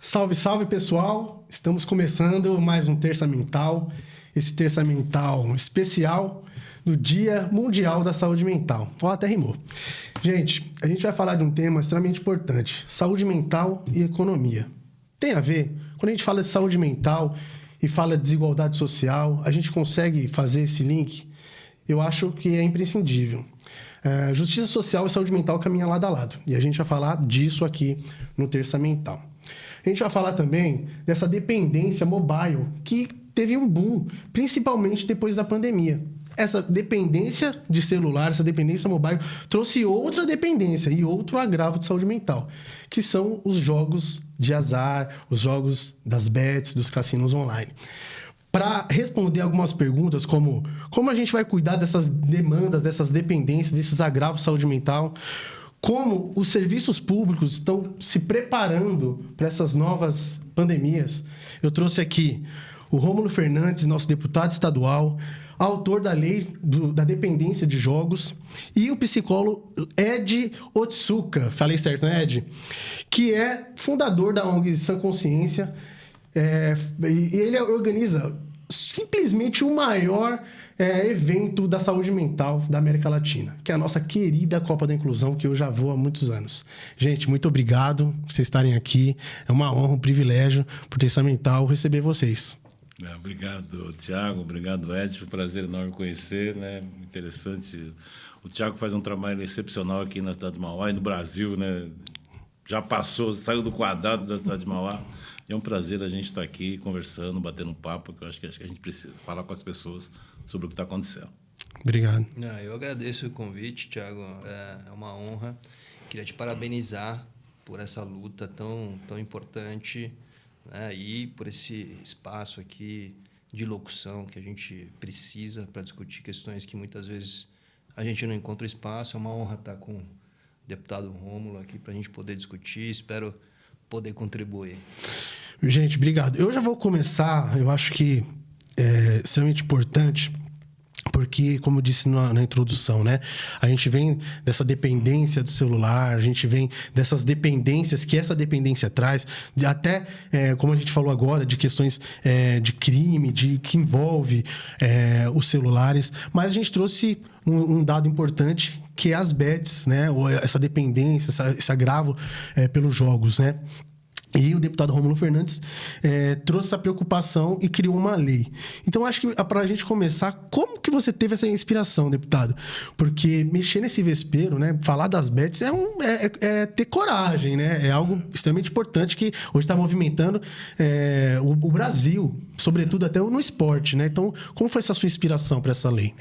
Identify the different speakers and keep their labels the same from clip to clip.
Speaker 1: Salve, salve, pessoal! Estamos começando mais um Terça Mental, esse Terça Mental especial do Dia Mundial da Saúde Mental. Ó, até rimou. Gente, a gente vai falar de um tema extremamente importante, saúde mental e economia. Tem a ver? Quando a gente fala de saúde mental e fala de desigualdade social, a gente consegue fazer esse link? Eu acho que é imprescindível. Justiça social e saúde mental caminham lado a lado. E a gente vai falar disso aqui no Terça Mental. A gente vai falar também dessa dependência mobile que teve um boom, principalmente depois da pandemia. Essa dependência de celular, essa dependência mobile, trouxe outra dependência e outro agravo de saúde mental, que são os jogos de azar, os jogos das bets, dos cassinos online. Para responder algumas perguntas como a gente vai cuidar dessas demandas, dessas dependências, desses agravos de saúde mental, como os serviços públicos estão se preparando para essas novas pandemias, eu trouxe aqui o Rômulo Fernandes, nosso deputado estadual, autor da lei da dependência de jogos, e o psicólogo Ed Otsuka, falei certo, né, Ed? Que é fundador da ONG Sã Consciência. E ele organiza simplesmente o maior evento da saúde mental da América Latina, que é a nossa querida Copa da Inclusão, que eu já vou há muitos anos. Gente, muito obrigado por vocês estarem aqui. É uma honra, um privilégio, por Terça Mental, receber vocês.
Speaker 2: Obrigado, Thiago. Obrigado, Ed. Foi um prazer enorme conhecer, né? Interessante. O Thiago faz um trabalho excepcional aqui na cidade de Mauá e no Brasil, né? Já passou, saiu do quadrado da cidade de Mauá. É um prazer a gente estar aqui conversando, batendo um papo, que eu acho que a gente precisa falar com as pessoas sobre o que está acontecendo.
Speaker 1: Obrigado.
Speaker 3: Eu agradeço o convite, Thiago. É uma honra. Queria te parabenizar por essa luta tão importante, né? E por esse espaço aqui de locução que a gente precisa para discutir questões que muitas vezes a gente não encontra espaço. É uma honra estar com o deputado Rômulo aqui para a gente poder discutir. Espero poder contribuir.
Speaker 1: Gente, obrigado. Eu já vou começar, eu acho que é extremamente importante, porque, como eu disse na introdução, né? A gente vem dessa dependência do celular, a gente vem dessas dependências que essa dependência traz, até, como a gente falou agora, de questões de crime, que envolve os celulares. Mas a gente trouxe um dado importante, que é as bets, né? Ou essa dependência, esse agravo pelos jogos, né? E o deputado Rômulo Fernandes trouxe essa preocupação e criou uma lei. Então, acho que para a gente começar, como que você teve essa inspiração, deputado? Porque mexer nesse vespeiro, né? Falar das bets é ter coragem, né? É algo extremamente importante que hoje está movimentando o Brasil, sobretudo até no esporte, né? Então, como foi essa sua inspiração para essa lei?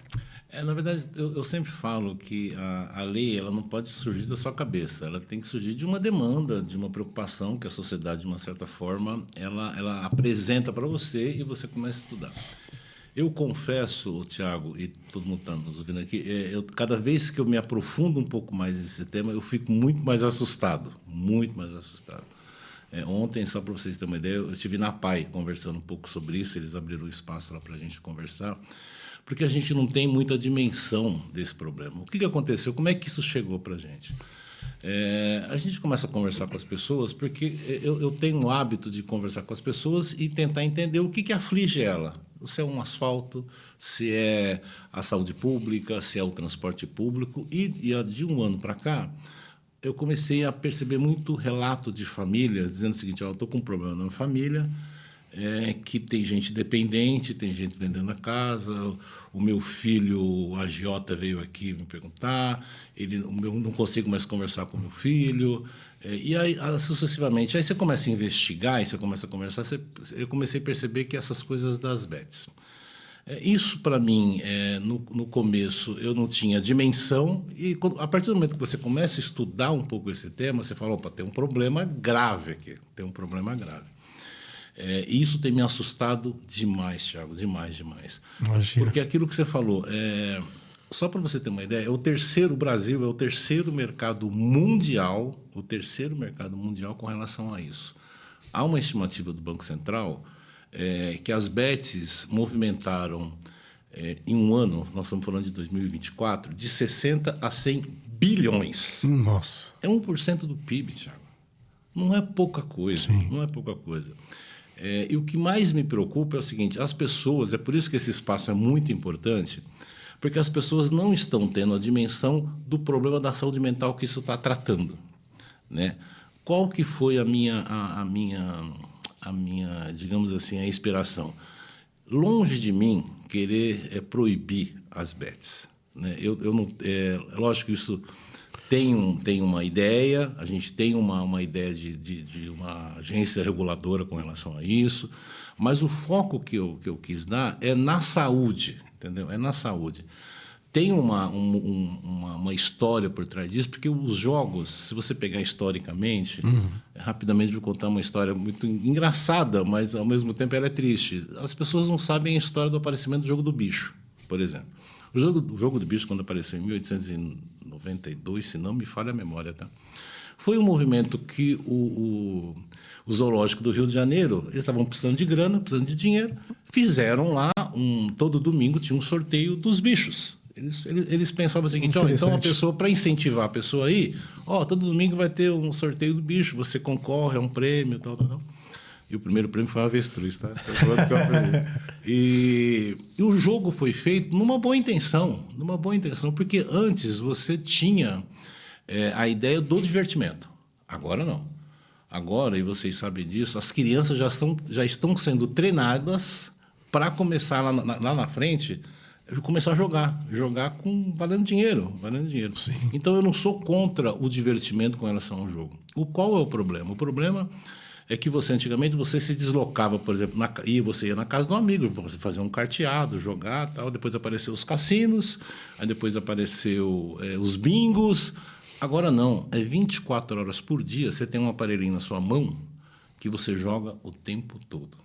Speaker 2: Na verdade, eu sempre falo que a lei ela não pode surgir da sua cabeça, ela tem que surgir de uma demanda, de uma preocupação que a sociedade, de uma certa forma, ela apresenta para você e você começa a estudar. Eu confesso, Thiago, e todo mundo está nos ouvindo aqui, cada vez que eu me aprofundo um pouco mais nesse tema, eu fico muito mais assustado, muito mais assustado. Ontem, só para vocês terem uma ideia, eu estive na PAI conversando um pouco sobre isso, eles abriram um espaço lá para a gente conversar, porque a gente não tem muita dimensão desse problema. O que aconteceu? Como é que isso chegou para a gente? A gente começa a conversar com as pessoas porque eu tenho o hábito de conversar com as pessoas e tentar entender o que aflige ela. Se é um asfalto, se é a saúde pública, se é o transporte público. E de um ano para cá, eu comecei a perceber muito relato de famílias dizendo o seguinte: eu estou com um problema na família, que tem gente dependente, tem gente vendendo a casa, o meu filho, o agiota, veio aqui me perguntar, eu não consigo mais conversar com o meu filho, e aí, sucessivamente. Aí você começa a investigar, e você começa a conversar, eu comecei a perceber que essas coisas das bets. Isso, para mim, no começo, eu não tinha dimensão, e a partir do momento que você começa a estudar um pouco esse tema, você fala, opa, tem um problema grave aqui, tem um problema grave. Isso tem me assustado demais, Thiago, demais.
Speaker 1: Imagina.
Speaker 2: Porque aquilo que você falou, só para você ter uma ideia, o Brasil é o terceiro mercado mundial com relação a isso. Há uma estimativa do Banco Central que as bets movimentaram, em um ano, nós estamos falando de 2024, de 60 a 100 bilhões.
Speaker 1: Nossa.
Speaker 2: É 1% do PIB, Thiago. Não é pouca coisa,
Speaker 1: Sim.
Speaker 2: não é pouca coisa. E o que mais me preocupa é o seguinte, as pessoas, é por isso que esse espaço é muito importante, porque as pessoas não estão tendo a dimensão do problema da saúde mental que isso está tratando, né? Qual que foi a minha, digamos assim, a inspiração? Longe de mim querer proibir as bets, né? Eu não, lógico que isso tem uma ideia, a gente tem uma ideia de uma agência reguladora com relação a isso, mas o foco que eu quis dar é na saúde, entendeu? É na saúde. Tem uma história por trás disso, porque os jogos, se você pegar historicamente, rapidamente vou contar uma história muito engraçada, mas ao mesmo tempo ela é triste. As pessoas não sabem a história do aparecimento do jogo do bicho, por exemplo. O jogo do bicho, quando apareceu em 1892, se não me falha a memória, tá? Foi um movimento que o Zoológico do Rio de Janeiro, eles estavam precisando de grana, precisando de dinheiro, fizeram lá, todo domingo tinha um sorteio dos bichos. Eles pensavam o seguinte, então a pessoa, para incentivar a pessoa aí, todo domingo vai ter um sorteio do bicho, você concorre a um prêmio, tal. E o primeiro prêmio foi uma avestruz, tá? E o jogo foi feito numa boa intenção, porque antes você tinha a ideia do divertimento. Agora não. Agora, e vocês sabem disso, as crianças já estão sendo treinadas para começar lá na frente, começar a jogar valendo dinheiro.
Speaker 1: Sim.
Speaker 2: Então, eu não sou contra o divertimento com relação ao jogo. Qual é o problema? O problema é que antigamente você se deslocava, por exemplo, você ia na casa de um amigo, você fazia um carteado, jogar, tal. Depois apareceu os cassinos, aí depois apareceu os bingos. Agora não, 24 horas por dia, você tem um aparelhinho na sua mão que você joga o tempo todo.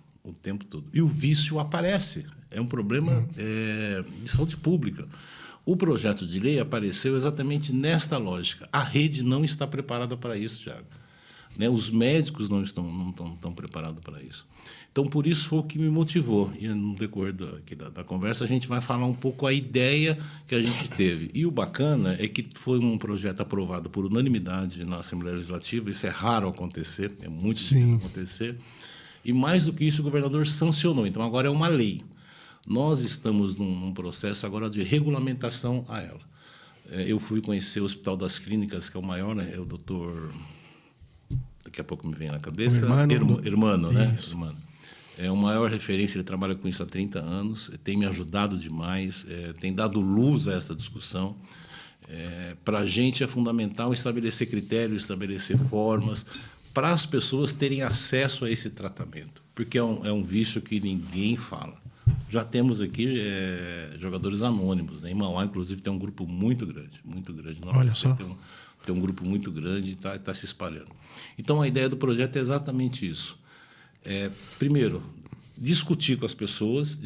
Speaker 2: E o vício aparece. É um problema de saúde pública. O projeto de lei apareceu exatamente nesta lógica. A rede não está preparada para isso, Thiago. Né? Os médicos não estão preparados para isso. Então, por isso foi o que me motivou. E no decorrer da conversa, a gente vai falar um pouco a ideia que a gente teve. E o bacana é que foi um projeto aprovado por unanimidade na Assembleia Legislativa. Isso é raro acontecer, é muito difícil acontecer. E, mais do que isso, o governador sancionou. Então, agora é uma lei. Nós estamos num processo agora de regulamentação a ela. Eu fui conhecer o Hospital das Clínicas, que é o maior, né? É o doutor... Daqui a pouco me vem na cabeça. Hermano, né? Hermano. É a maior referência, ele trabalha com isso há 30 anos, tem me ajudado demais, tem dado luz a essa discussão. Para a gente é fundamental estabelecer critérios, estabelecer formas, para as pessoas terem acesso a esse tratamento, porque é um vício que ninguém fala. Já temos aqui jogadores anônimos, né? Em Mauá, inclusive, tem um grupo muito grande.
Speaker 1: Olha só.
Speaker 2: Tem um grupo muito grande e está se espalhando. Então, a ideia do projeto é exatamente isso. Primeiro, discutir com as pessoas,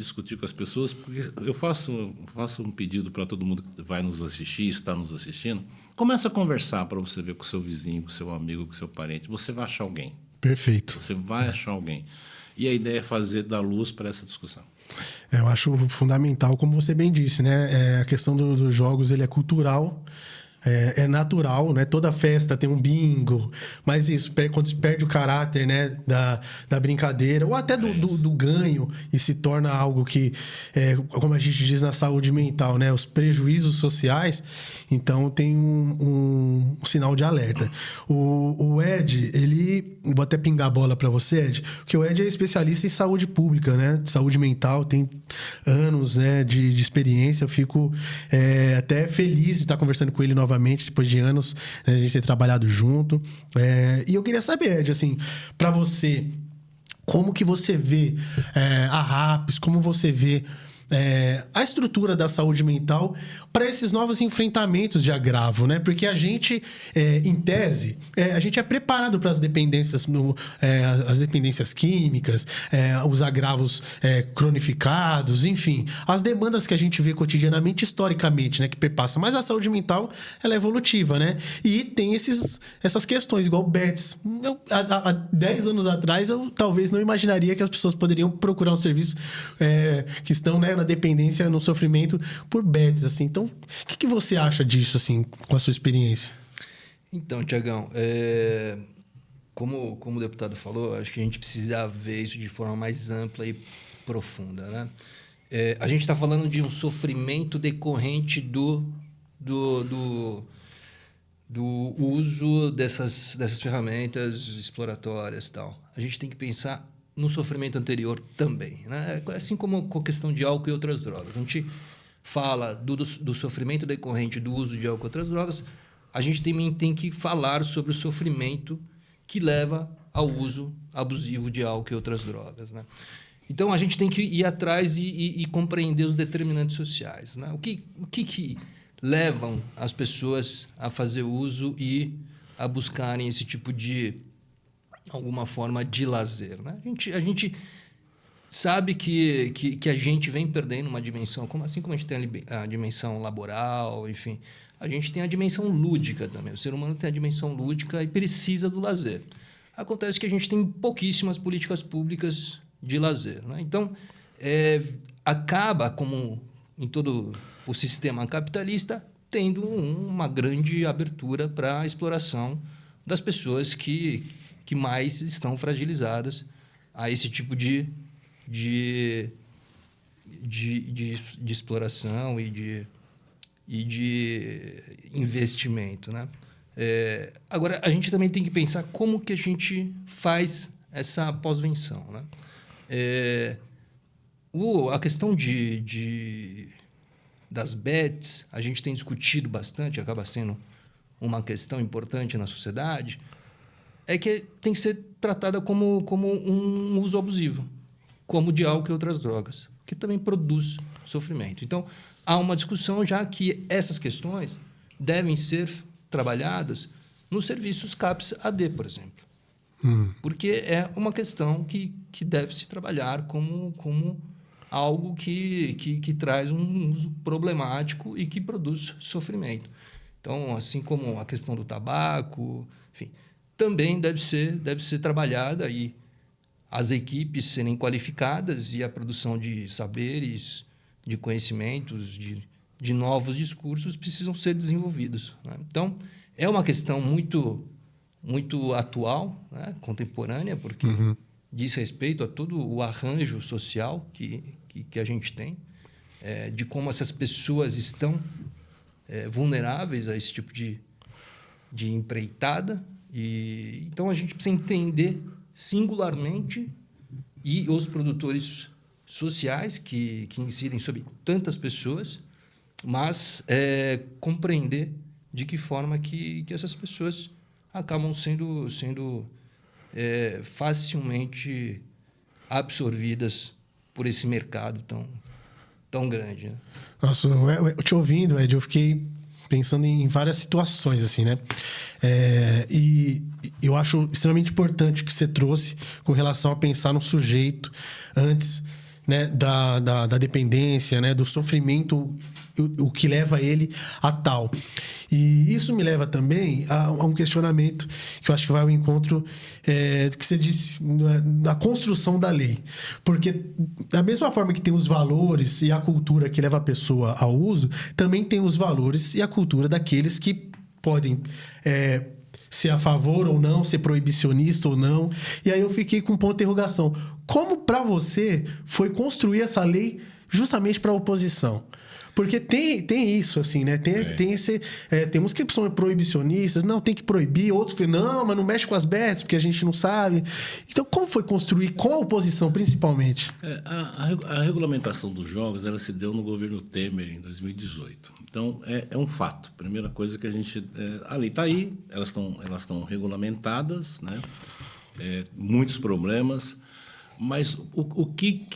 Speaker 2: porque eu faço um pedido para todo mundo que vai nos assistir, está nos assistindo, começa a conversar para você ver com o seu vizinho, com o seu amigo, com o seu parente. Você vai achar alguém.
Speaker 1: Perfeito.
Speaker 2: Você vai achar alguém. E a ideia é dar luz para essa discussão.
Speaker 1: Eu acho fundamental, como você bem disse, né? A questão dos jogos, ele é cultural, é natural, né? Toda festa tem um bingo, mas isso, quando se perde o caráter, né? da brincadeira, ou até do ganho, e se torna algo que, como a gente diz na saúde mental, né? Os prejuízos sociais, então tem um sinal de alerta. O Ed, vou até pingar a bola para você, Ed, porque o Ed é especialista em saúde pública, né? Saúde mental, tem anos, né, de experiência. Eu fico até feliz de estar conversando com ele novamente, depois de anos, né, a gente ter trabalhado junto. E eu queria saber, Ed, assim, para você, como que você vê a RAPS, como você vê a estrutura da saúde mental para esses novos enfrentamentos de agravo, né? Porque a gente, em tese, a gente é preparado para as dependências, as dependências químicas, os agravos cronificados, enfim, as demandas que a gente vê cotidianamente, historicamente, né? Que perpassa. Mas a saúde mental, ela é evolutiva, né? E tem essas questões, igual o BETS. Há 10 anos atrás, eu talvez não imaginaria que as pessoas poderiam procurar um serviço que estão, né, na dependência, no sofrimento por BETS, assim. Então, o que você acha disso, assim, com a sua experiência?
Speaker 3: Então, Tiagão, como o deputado falou, acho que a gente precisa ver isso de forma mais ampla e profunda, né? A gente está falando de um sofrimento decorrente do uso dessas ferramentas exploratórias e tal. A gente tem que pensar no sofrimento anterior também, né? Assim como com a questão de álcool e outras drogas. A gente fala do sofrimento decorrente do uso de álcool e outras drogas, a gente também tem que falar sobre o sofrimento que leva ao uso abusivo de álcool e outras drogas, né? Então, a gente tem que ir atrás e compreender os determinantes sociais, né? O que levam as pessoas a fazer uso e a buscarem esse tipo de, alguma forma, de lazer, né? A gente sabe que a gente vem perdendo uma dimensão, assim como a gente tem a dimensão laboral, enfim, a gente tem a dimensão lúdica também. O ser humano tem a dimensão lúdica e precisa do lazer. Acontece que a gente tem pouquíssimas políticas públicas de lazer, né? Então, acaba, como em todo o sistema capitalista, tendo uma grande abertura para a exploração das pessoas que mais estão fragilizadas a esse tipo de exploração e de investimento, né? Agora, a gente também tem que pensar como que a gente faz essa pós-venção, né? A questão das bets, a gente tem discutido bastante, acaba sendo uma questão importante na sociedade, é que tem que ser tratada como um uso abusivo, como de álcool e outras drogas, que também produz sofrimento. Então, há uma discussão já que essas questões devem ser trabalhadas nos serviços CAPS-AD, por exemplo. Porque é uma questão que deve se trabalhar como algo que traz um uso problemático e que produz sofrimento. Então, assim como a questão do tabaco, enfim, também deve ser trabalhada e as equipes serem qualificadas e a produção de saberes, de conhecimentos, de novos discursos precisam ser desenvolvidos, né? Então, é uma questão muito atual, né? Contemporânea, porque diz respeito a todo o arranjo social que a gente tem, de como essas pessoas estão vulneráveis a esse tipo de empreitada. Então, a gente precisa entender singularmente e os produtores sociais que incidem sobre tantas pessoas, mas compreender de que forma que essas pessoas acabam sendo facilmente absorvidas por esse mercado tão grande, né?
Speaker 1: Nossa, eu te ouvindo, Ed, eu fiquei pensando em várias situações, assim, né? E eu acho extremamente importante o que você trouxe com relação a pensar no sujeito antes, né, da dependência, né, do sofrimento, o que leva ele a tal. E isso me leva também a um questionamento que eu acho que vai ao encontro do que você disse, da construção da lei. Porque da mesma forma que tem os valores e a cultura que leva a pessoa ao uso, também tem os valores e a cultura daqueles que podem ser a favor ou não, ser proibicionista ou não. E aí eu fiquei com um ponto de interrogação. Como, para você, foi construir essa lei justamente para a oposição? Porque tem isso, assim, né? Tem esse... tem uns que são proibicionistas, não, tem que proibir. Outros que não, mas não mexe com as bets, porque a gente não sabe. Então, como foi construir com a oposição, principalmente?
Speaker 2: A regulamentação dos jogos, ela se deu no governo Temer, em 2018. Então, é um fato. Primeira coisa que a gente... a lei está aí, elas estão regulamentadas, né? Muitos problemas. Mas o que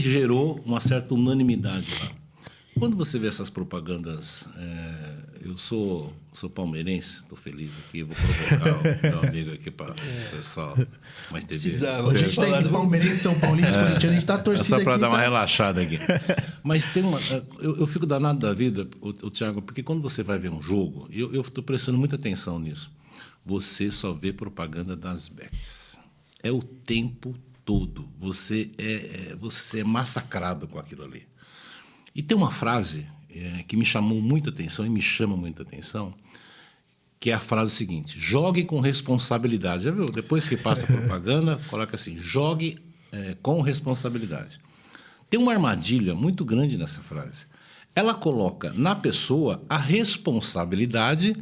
Speaker 2: gerou uma certa unanimidade lá? Quando você vê essas propagandas, eu sou palmeirense, estou feliz aqui, vou provocar o meu amigo aqui para o pessoal. Mas teve...
Speaker 1: Precisava. A gente está aqui de palmeirense, São Paulo, corintiano, a gente está torcida
Speaker 2: aqui. Só para dar uma
Speaker 1: tá...
Speaker 2: relaxada aqui. Mas tem uma... Eu fico danado da vida, o Thiago, porque quando você vai ver um jogo, eu estou prestando muita atenção nisso, você só vê propaganda das bets. É o tempo todo. Você é massacrado com aquilo ali. E tem uma frase que me chamou muita atenção e me chama muita atenção, que é a frase seguinte: jogue com responsabilidade. Já viu? Depois que passa a propaganda, coloca assim: jogue com responsabilidade. Tem uma armadilha muito grande nessa frase. Ela coloca na pessoa a responsabilidade,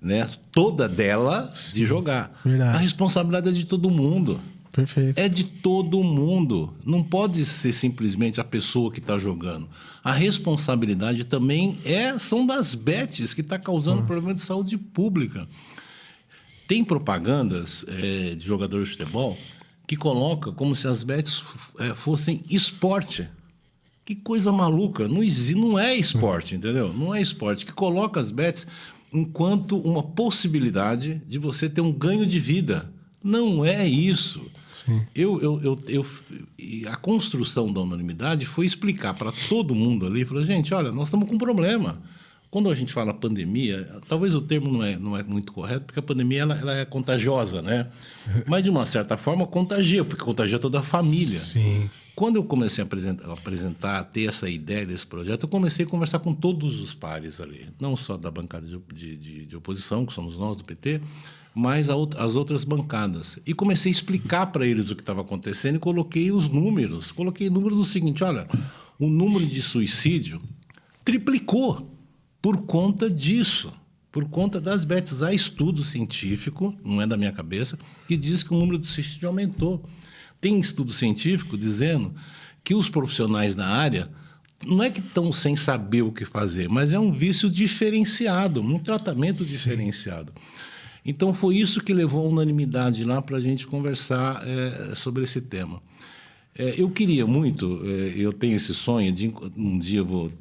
Speaker 2: né, toda dela, de jogar.
Speaker 1: Verdade.
Speaker 2: A responsabilidade é de todo mundo.
Speaker 1: Perfeito.
Speaker 2: É de todo mundo. Não pode ser simplesmente a pessoa que está jogando. A responsabilidade também são das bets que está causando problema de saúde pública. Tem propagandas de jogadores de futebol que colocam como se as bets fossem esporte. Que coisa maluca. Não é esporte, entendeu? Não é esporte. Que coloca as bets enquanto uma possibilidade de você ter um ganho de vida. Não é isso.
Speaker 1: Sim.
Speaker 2: A construção da unanimidade foi explicar para todo mundo ali, falou, gente, olha, nós estamos com um problema. Quando a gente fala pandemia, talvez o termo não é muito correto, porque a pandemia ela é contagiosa, né? Mas, de uma certa forma, contagia, porque contagia toda a família.
Speaker 1: Sim.
Speaker 2: Quando eu comecei a apresentar, a ter essa ideia desse projeto, eu comecei a conversar com todos os pares ali, não só da bancada de oposição, que somos nós do PT, mas as outras bancadas. E comecei a explicar para eles o que estava acontecendo e coloquei os números. Coloquei números do seguinte, olha, o número de suicídio triplicou por conta disso, por conta das bets. Há estudo científico, não é da minha cabeça, que diz que o número de suicídio aumentou. Tem estudo científico dizendo que os profissionais da área não é que estão sem saber o que fazer, mas é um vício diferenciado, um tratamento diferenciado. Então, foi isso que levou a unanimidade lá para a gente conversar sobre esse tema. Eu queria muito, eu tenho esse sonho de um dia eu vou...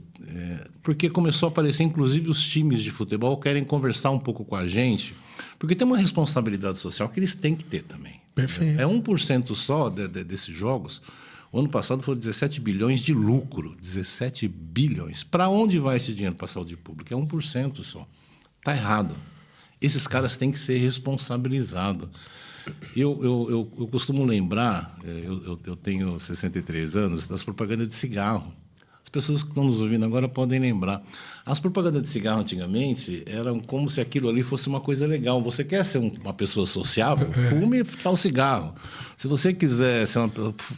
Speaker 2: porque começou a aparecer, inclusive, os times de futebol querem conversar um pouco com a gente, porque tem uma responsabilidade social que eles têm que ter também.
Speaker 1: Perfeito.
Speaker 2: É 1% só desses jogos. O ano passado foram 17 bilhões de lucro. 17 bilhões. Para onde vai esse dinheiro para a saúde pública? É 1% só. Está errado. Esses caras têm que ser responsabilizados. Eu costumo lembrar, eu tenho 63 anos, das propagandas de cigarro. As pessoas que estão nos ouvindo agora podem lembrar. As propagandas de cigarro antigamente eram como se aquilo ali fosse uma coisa legal. Você quer ser uma pessoa sociável? Fume tal cigarro. Se você quiser ser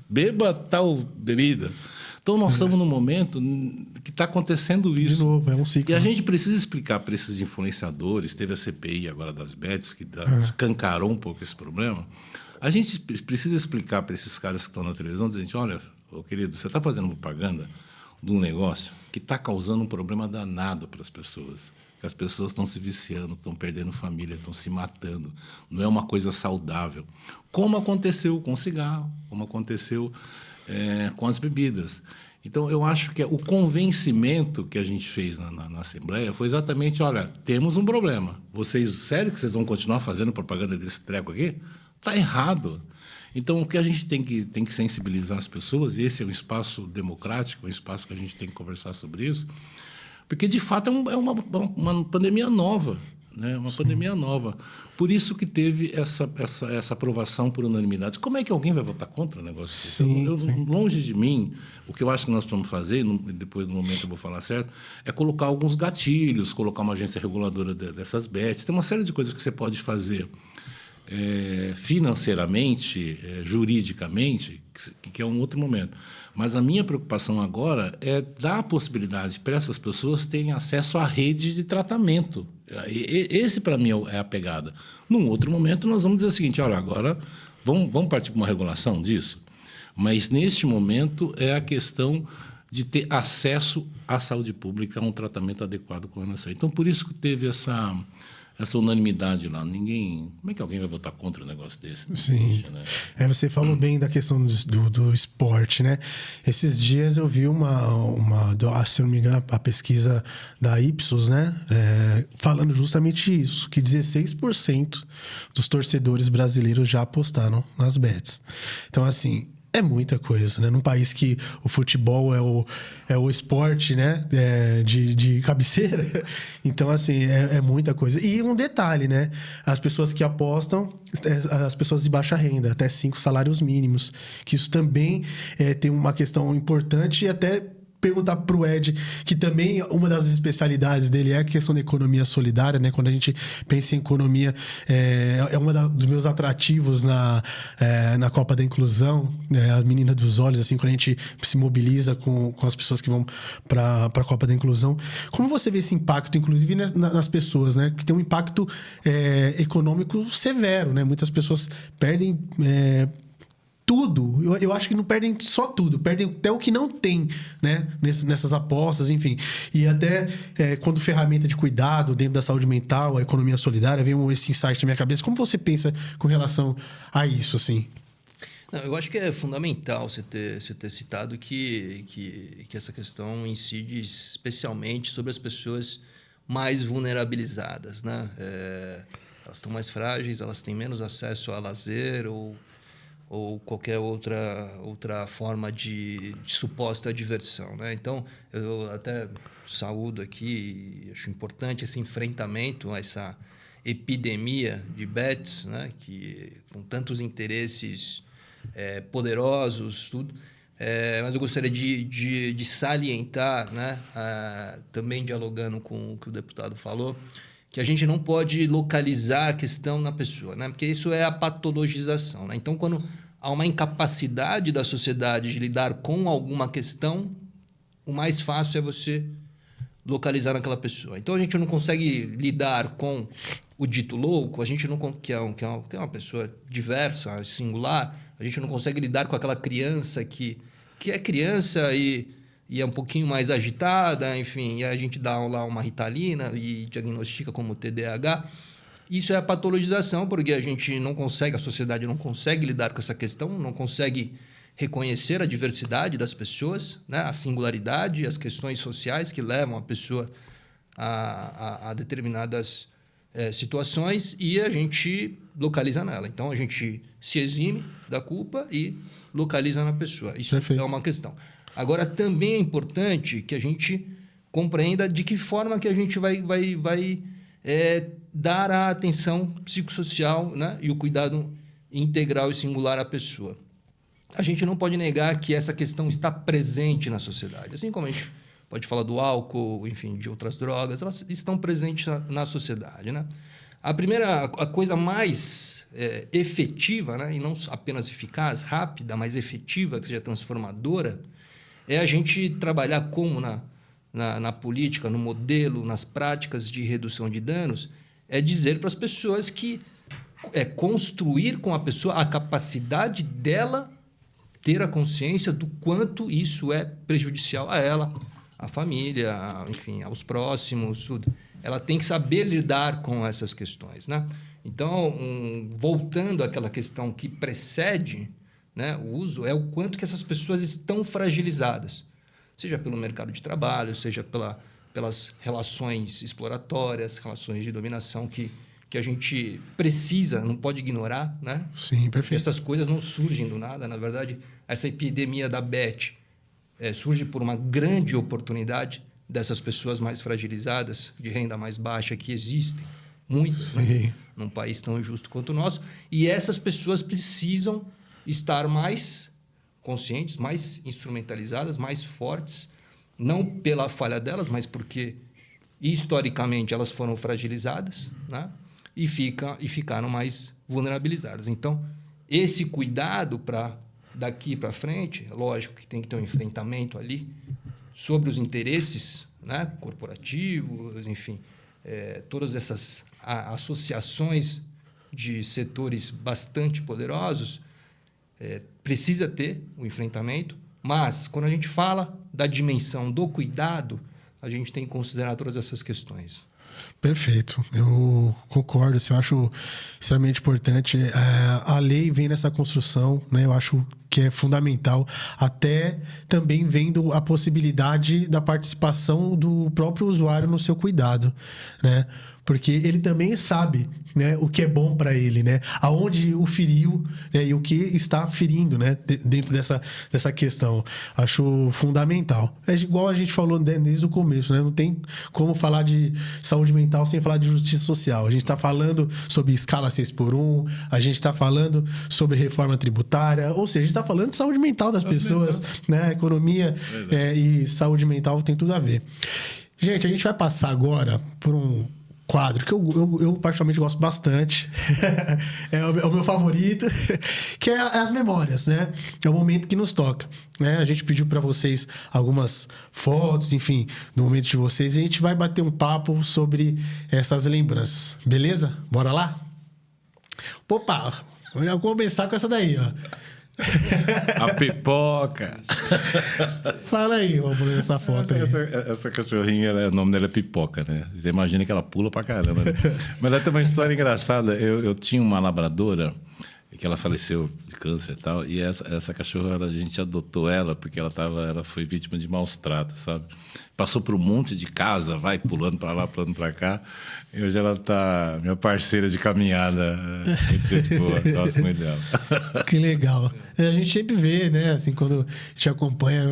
Speaker 2: beba tal bebida. Então, nós estamos num momento que está acontecendo isso.
Speaker 1: De novo, é um ciclo.
Speaker 2: E a gente precisa explicar para esses influenciadores, teve a CPI agora das bets, que escancarou um pouco esse problema. A gente precisa explicar para esses caras que estão na televisão, dizendo, olha, querido, você está fazendo propaganda de um negócio que está causando um problema danado para as pessoas. Que as pessoas estão se viciando, estão perdendo família, estão se matando. Não é uma coisa saudável. Como aconteceu com o cigarro, como aconteceu com as bebidas. Então, eu acho que o convencimento que a gente fez na Assembleia foi exatamente, olha, temos um problema. Sério que vocês vão continuar fazendo propaganda desse treco aqui? Está errado. Então, o que a gente tem que sensibilizar as pessoas, e esse é um espaço democrático, um espaço que a gente tem que conversar sobre isso, porque, de fato, é uma pandemia nova, né? Uma pandemia nova. Por isso que teve essa aprovação por unanimidade. Como é que alguém vai votar contra o negócio desse? Longe de mim, o que eu acho que nós precisamos fazer, depois do momento eu vou falar certo, é colocar alguns gatilhos, colocar uma agência reguladora dessas bets. Tem uma série de coisas que você pode fazer financeiramente, juridicamente, que é um outro momento. Mas a minha preocupação agora é dar a possibilidade para essas pessoas terem acesso à rede de tratamento. Esse, para mim, é a pegada. Num outro momento, nós vamos dizer o seguinte, olha, agora vamos partir para uma regulação disso, mas, neste momento, é a questão de ter acesso à saúde pública, a um tratamento adequado com a nação. Então, por isso que teve essa unanimidade lá. Como é que alguém vai votar contra um negócio desse?
Speaker 1: Sim. Né? Você falou bem da questão do esporte, né? Esses dias eu vi se eu não me engano, a pesquisa da Ipsos, né? Falando justamente isso, que 16% dos torcedores brasileiros já apostaram nas bets. Então, assim, é muita coisa, né? Num país que o futebol é o esporte, né? De cabeceira. Então, assim, é muita coisa. E um detalhe, né? As pessoas que apostam, as pessoas de baixa renda, até 5 salários mínimos. Que isso também tem uma questão importante e até perguntar pro Ed, que também uma das especialidades dele é a questão da economia solidária, né? Quando a gente pensa em economia, é dos meus atrativos na Copa da Inclusão, né? A menina dos olhos, assim, quando a gente se mobiliza com as pessoas que vão para a Copa da Inclusão. Como você vê esse impacto, inclusive, nas pessoas, né? Que tem um impacto econômico severo, né? Muitas pessoas perdem... tudo. Eu acho que não perdem só tudo, perdem até o que não tem, né? Nessas apostas, enfim. E até quando ferramenta de cuidado dentro da saúde mental, a economia solidária, vem esse insight na minha cabeça. Como você pensa com relação a isso, assim?
Speaker 3: Não, eu acho que é fundamental você ter citado que essa questão incide especialmente sobre as pessoas mais vulnerabilizadas, né? Elas estão mais frágeis, elas têm menos acesso a lazer ou qualquer outra forma de suposta diversão, né? Então, eu até saúdo aqui, acho importante esse enfrentamento a essa epidemia de bets, né? Que com tantos interesses poderosos, tudo. Mas eu gostaria de salientar, né? Também dialogando com o que o deputado falou, que a gente não pode localizar a questão na pessoa, né? Porque isso é a patologização, né? Então, quando há uma incapacidade da sociedade de lidar com alguma questão, o mais fácil é você localizar naquela pessoa. Então, a gente não consegue lidar com o dito louco, a gente não que é uma pessoa diversa, singular, a gente não consegue lidar com aquela criança que é criança e é um pouquinho mais agitada, enfim, e a gente dá lá uma Ritalina e diagnostica como TDAH. Isso é a patologização, porque a sociedade não consegue lidar com essa questão, não consegue reconhecer a diversidade das pessoas, né? A singularidade, as questões sociais que levam a pessoa a determinadas situações, e a gente localiza nela. Então, a gente se exime da culpa e localiza na pessoa. Isso é uma questão. Agora, também é importante que a gente compreenda de que forma que a gente vai dar a atenção psicossocial, né? E o cuidado integral e singular à pessoa. A gente não pode negar que essa questão está presente na sociedade. Assim como a gente pode falar do álcool, enfim, de outras drogas, elas estão presentes na sociedade, né? A coisa mais efetiva, né? E não apenas eficaz, rápida, mas efetiva, que seja transformadora, é a gente trabalhar como na política, no modelo, nas práticas de redução de danos, é dizer para as pessoas que construir com a pessoa a capacidade dela ter a consciência do quanto isso é prejudicial a ela, à família, enfim, aos próximos, tudo. Ela tem que saber lidar com essas questões, né? Então, voltando àquela questão que precede, né, o uso, é o quanto que essas pessoas estão fragilizadas, seja pelo mercado de trabalho, seja pelas relações exploratórias, relações de dominação que a gente precisa, não pode ignorar, né?
Speaker 1: Sim, perfeito.
Speaker 3: Porque essas coisas não surgem do nada. Na verdade, essa epidemia da Bet surge por uma grande oportunidade dessas pessoas mais fragilizadas, de renda mais baixa, que existem, muitas, né? Num país tão injusto quanto o nosso. E essas pessoas precisam estar mais conscientes, mais instrumentalizadas, mais fortes, não pela falha delas, mas porque historicamente elas foram fragilizadas, né? E ficaram mais vulnerabilizadas. Então, esse cuidado para daqui para frente, é lógico que tem que ter um enfrentamento ali sobre os interesses, né, corporativos, enfim, todas essas associações de setores bastante poderosos, precisa ter o enfrentamento, mas quando a gente fala da dimensão do cuidado, a gente tem que considerar todas essas questões.
Speaker 1: Perfeito, eu concordo, assim, eu acho extremamente importante. A lei vem nessa construção, né? Eu acho que é fundamental, até também vendo a possibilidade da participação do próprio usuário no seu cuidado, né? Porque ele também sabe, né, o que é bom para ele, né? Aonde o feriu, né, e o que está ferindo, né, dentro dessa questão. Acho fundamental. É igual a gente falou desde o começo, né? Não tem como falar de saúde mental sem falar de justiça social. A gente está falando sobre escala 6x1, a gente está falando sobre reforma tributária, ou seja, a gente está está falando de saúde mental das pessoas, né? Economia e saúde mental tem tudo a ver. Gente, a gente vai passar agora por um quadro que eu particularmente gosto bastante. É o meu favorito, que é as memórias, né? É o momento que nos toca, né? A gente pediu para vocês algumas fotos, enfim, do momento de vocês, e a gente vai bater um papo sobre essas lembranças. Beleza? Bora lá? Opa, vamos começar com essa daí, ó.
Speaker 2: A pipoca.
Speaker 1: Fala aí, vamos ver essa foto aí.
Speaker 2: Essa cachorrinha, o nome dela é Pipoca, né? Você imagina que ela pula pra caramba, né? Mas ela tem uma história engraçada. Eu tinha uma labradora que ela faleceu de câncer e tal, e essa cachorra, a gente adotou ela porque ela foi vítima de maus tratos, sabe? Passou por um monte de casa, vai pulando para lá, pulando para cá. E hoje ela tá minha parceira de caminhada. Muito gente boa, gosto muito dela.
Speaker 1: Que legal. A gente sempre vê, né? Assim, quando a gente acompanha,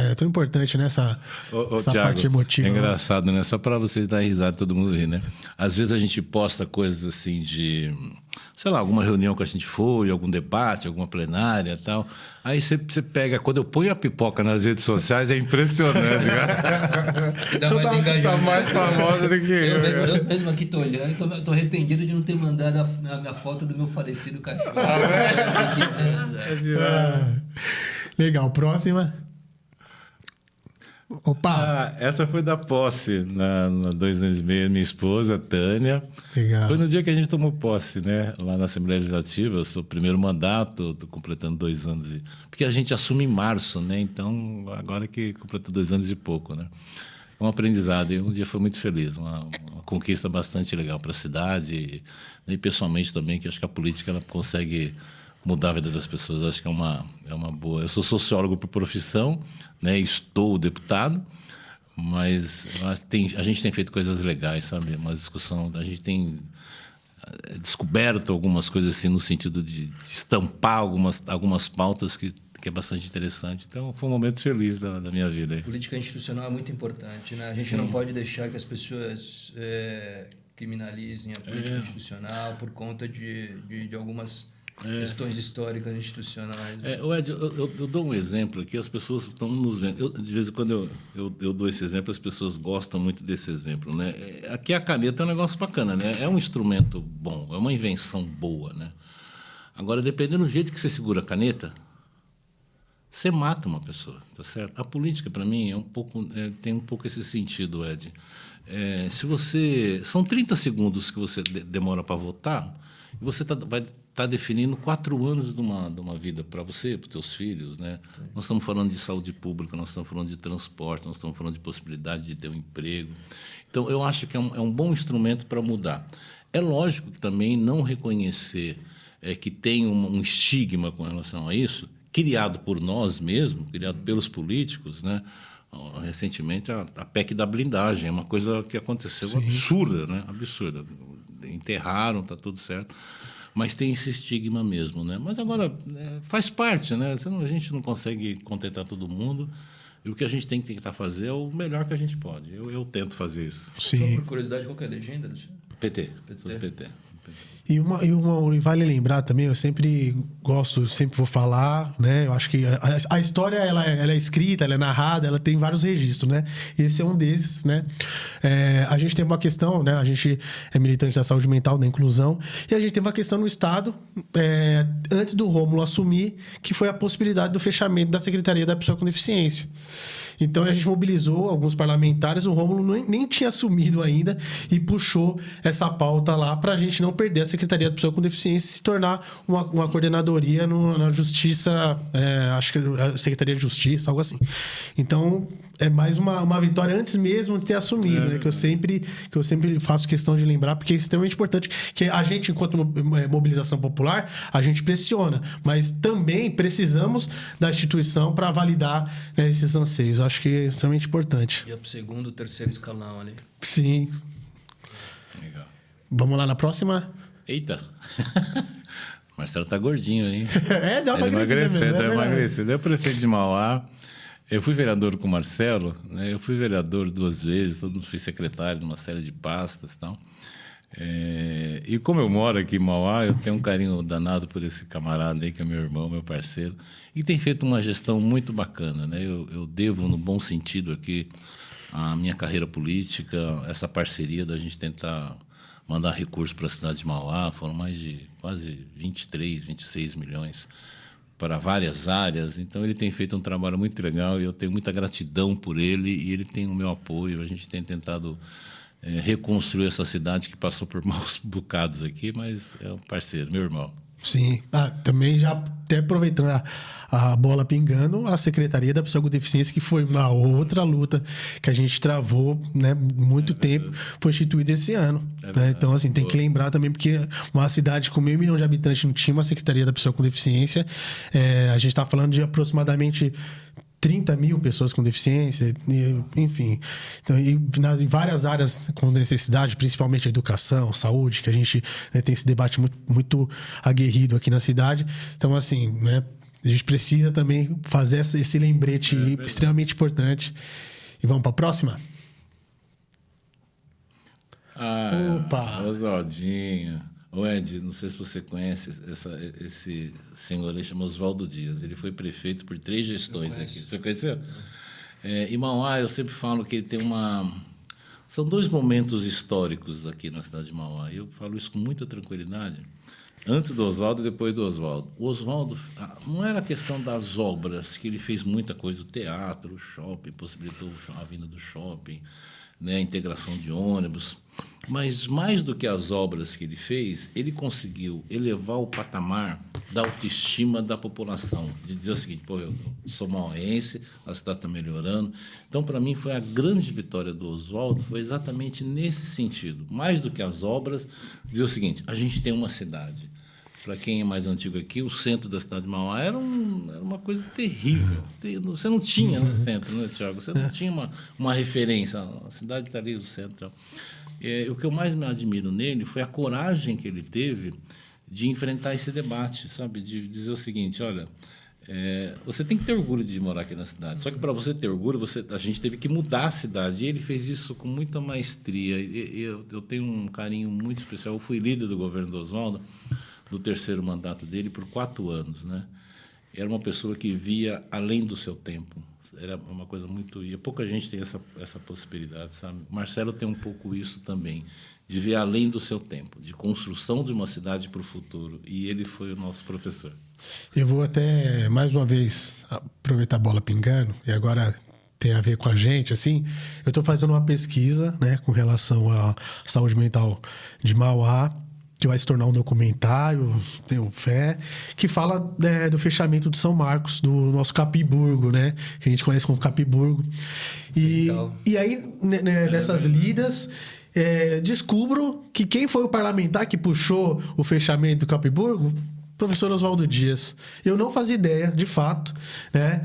Speaker 1: é tão importante, né? Essa
Speaker 2: Thiago,
Speaker 1: parte emotiva.
Speaker 2: É engraçado, né? Só para vocês darem risada, todo mundo rir, né? Às vezes a gente posta coisas assim de... sei lá, alguma reunião que a gente foi, algum debate, alguma plenária e tal. Aí você pega... Quando eu ponho a pipoca nas redes sociais, é impressionante, cara.
Speaker 3: Dá mais engajamento.
Speaker 2: Tá mais famosa do que eu.
Speaker 3: Eu mesmo aqui tô olhando e tô arrependido de não ter mandado a foto do meu falecido cachorro.
Speaker 1: Legal, próxima. Opa!
Speaker 2: Essa foi da posse, na 2 anos e meio, minha esposa, Tânia.
Speaker 1: Legal.
Speaker 2: Foi no dia que a gente tomou posse, né? Lá na Assembleia Legislativa, eu sou o primeiro mandato, estou completando 2 anos. Porque a gente assume em março, né? Então, agora que completou 2 anos e pouco, né? É um aprendizado e um dia foi muito feliz, uma conquista bastante legal para a cidade e pessoalmente também, que acho que a política ela consegue mudar a vida das pessoas. Acho que é uma boa. Eu sou sociólogo por profissão, né? Estou deputado, mas a gente tem feito coisas legais, sabe? Uma discussão, a gente tem descoberto algumas coisas assim no sentido de estampar algumas pautas que é bastante interessante. Então, foi um momento feliz da minha vida.
Speaker 3: A política institucional é muito importante, né? A gente não pode deixar que as pessoas criminalizem a política institucional por conta de algumas questões históricas institucionais. Né?
Speaker 2: Ed, eu dou um exemplo aqui, as pessoas estão nos vendo. De vez em quando eu dou esse exemplo, as pessoas gostam muito desse exemplo. Né? Aqui a caneta é um negócio bacana, né? É um instrumento bom, é uma invenção boa. Né? Agora, dependendo do jeito que você segura a caneta, você mata uma pessoa, tá certo? A política, para mim, tem um pouco esse sentido, Ed. São 30 segundos que você demora para votar, e você vai estar definindo 4 anos de uma vida para você, para os seus filhos, né? Sim. Nós estamos falando de saúde pública, nós estamos falando de transporte, nós estamos falando de possibilidade de ter um emprego. Então, eu acho que é um bom instrumento para mudar. É lógico que também não reconhecer que tem um estigma com relação a isso, criado por nós mesmos, criado pelos políticos, né? Recentemente, a PEC da blindagem, é uma coisa que aconteceu absurda, né? Absurda. Enterraram, está tudo certo. Mas tem esse estigma mesmo, né? Mas agora, faz parte, né? A gente não consegue contentar todo mundo. E o que a gente tem que tentar fazer é o melhor que a gente pode. Eu tento fazer isso.
Speaker 1: Sim.
Speaker 3: Só por curiosidade, qual que é a legenda, Luciano?
Speaker 2: PT. Sou do PT.
Speaker 1: E vale lembrar também, eu sempre vou falar, né? Eu acho que a história, ela é escrita, ela é narrada, ela tem vários registros, né? Esse é um desses, né? A gente tem uma questão, né? A gente é militante da saúde mental, da inclusão, e a gente tem uma questão no Estado, antes do Rômulo assumir, que foi a possibilidade do fechamento da Secretaria da Pessoa com Deficiência. Então, a gente mobilizou alguns parlamentares, o Rômulo nem tinha assumido ainda e puxou essa pauta lá para a gente não perder a Secretaria da Pessoa com Deficiência e se tornar uma coordenadoria na Justiça, acho que a Secretaria de Justiça, algo assim. Então, é mais uma vitória antes mesmo de ter assumido, né? Que eu sempre faço questão de lembrar, porque é extremamente importante que a gente, enquanto mobilização popular, a gente pressiona, mas também precisamos da instituição para validar, né, esses anseios. Eu acho que é extremamente importante.
Speaker 3: E é pro 2º, 3º escalão ali.
Speaker 1: Sim.
Speaker 2: Legal.
Speaker 1: Vamos lá na próxima?
Speaker 2: Eita! Marcelo tá gordinho, hein?
Speaker 1: Dá uma emagrecida.
Speaker 2: Tá emagrecido. É o prefeito de Mauá. Eu fui vereador com o Marcelo, né? Eu fui vereador 2 vezes, fui secretário de uma série de pastas e tal. E como eu moro aqui em Mauá, eu tenho um carinho danado por esse camarada aí, que é meu irmão, meu parceiro, e tem feito uma gestão muito bacana, né? Eu devo, no bom sentido aqui, a minha carreira política, essa parceria da gente tentar mandar recursos para a cidade de Mauá, foram mais de quase 23, 26 milhões para várias áreas. Então, ele tem feito um trabalho muito legal e eu tenho muita gratidão por ele e ele tem o meu apoio. A gente tem tentado reconstruir essa cidade que passou por maus bocados aqui, mas é um parceiro, meu irmão.
Speaker 1: Sim. Também já até aproveitando a bola pingando, a Secretaria da Pessoa com Deficiência, que foi uma outra luta que a gente travou, né, muito tempo, foi instituída esse ano. Né? Então, assim, tem que lembrar também, porque uma cidade com 1,5 milhão de habitantes não tinha uma Secretaria da Pessoa com Deficiência. A gente está falando de aproximadamente 30 mil pessoas com deficiência, enfim. Então, em várias áreas com necessidade, principalmente a educação, saúde, que a gente, né, tem esse debate muito, muito aguerrido aqui na cidade. Então, assim, né, a gente precisa também fazer esse lembrete extremamente importante. E vamos para a próxima? Opa!
Speaker 2: Oswaldinho. Ô, Ed, não sei se você conhece esse senhor aí, chama Oswaldo Dias. Ele foi prefeito por 3 gestões aqui. Você conheceu? Em Mauá, eu sempre falo que ele tem São 2 momentos históricos aqui na cidade de Mauá. Eu falo isso com muita tranquilidade. Antes do Oswaldo e depois do Oswaldo. O Oswaldo, não era a questão das obras, que ele fez muita coisa, o teatro, o shopping, possibilitou a vinda do shopping, né, a integração de ônibus. Mas, mais do que as obras que ele fez, ele conseguiu elevar o patamar da autoestima da população. De dizer o seguinte, eu sou mauense, a cidade está melhorando. Então, para mim, foi a grande vitória do Oswaldo, foi exatamente nesse sentido. Mais do que as obras, dizer o seguinte, a gente tem uma cidade. Para quem é mais antigo aqui, o centro da cidade de Mauá era uma coisa terrível. Você não tinha no centro, né, Tiago? Você não tinha uma referência. A cidade está ali no centro. O que eu mais me admiro nele foi a coragem que ele teve de enfrentar esse debate, sabe? De dizer o seguinte, olha, você tem que ter orgulho de morar aqui na cidade. Só que para você ter orgulho, a gente teve que mudar a cidade. E ele fez isso com muita maestria. Eu tenho um carinho muito especial. Eu fui líder do governo do Oswaldo, do 3º mandato dele, por 4 anos, né? Era uma pessoa que via além do seu tempo. Era uma coisa muito... E pouca gente tem essa possibilidade, sabe? O Marcelo tem um pouco isso também, de ver além do seu tempo, de construção de uma cidade para o futuro. E ele foi o nosso professor.
Speaker 1: Eu vou até, mais uma vez, aproveitar a bola pingando, e agora tem a ver com a gente, assim. Eu estou fazendo uma pesquisa, né, com relação à saúde mental de Mauá, que vai se tornar um documentário, tenho fé, que fala do fechamento de São Marcos, do nosso Capiburgo, né? Que a gente conhece como Capiburgo. E aí, nessas lidas, descubro que quem foi o parlamentar que puxou o fechamento do Capiburgo? Professor Oswaldo Dias. Eu não fazia ideia, de fato, né?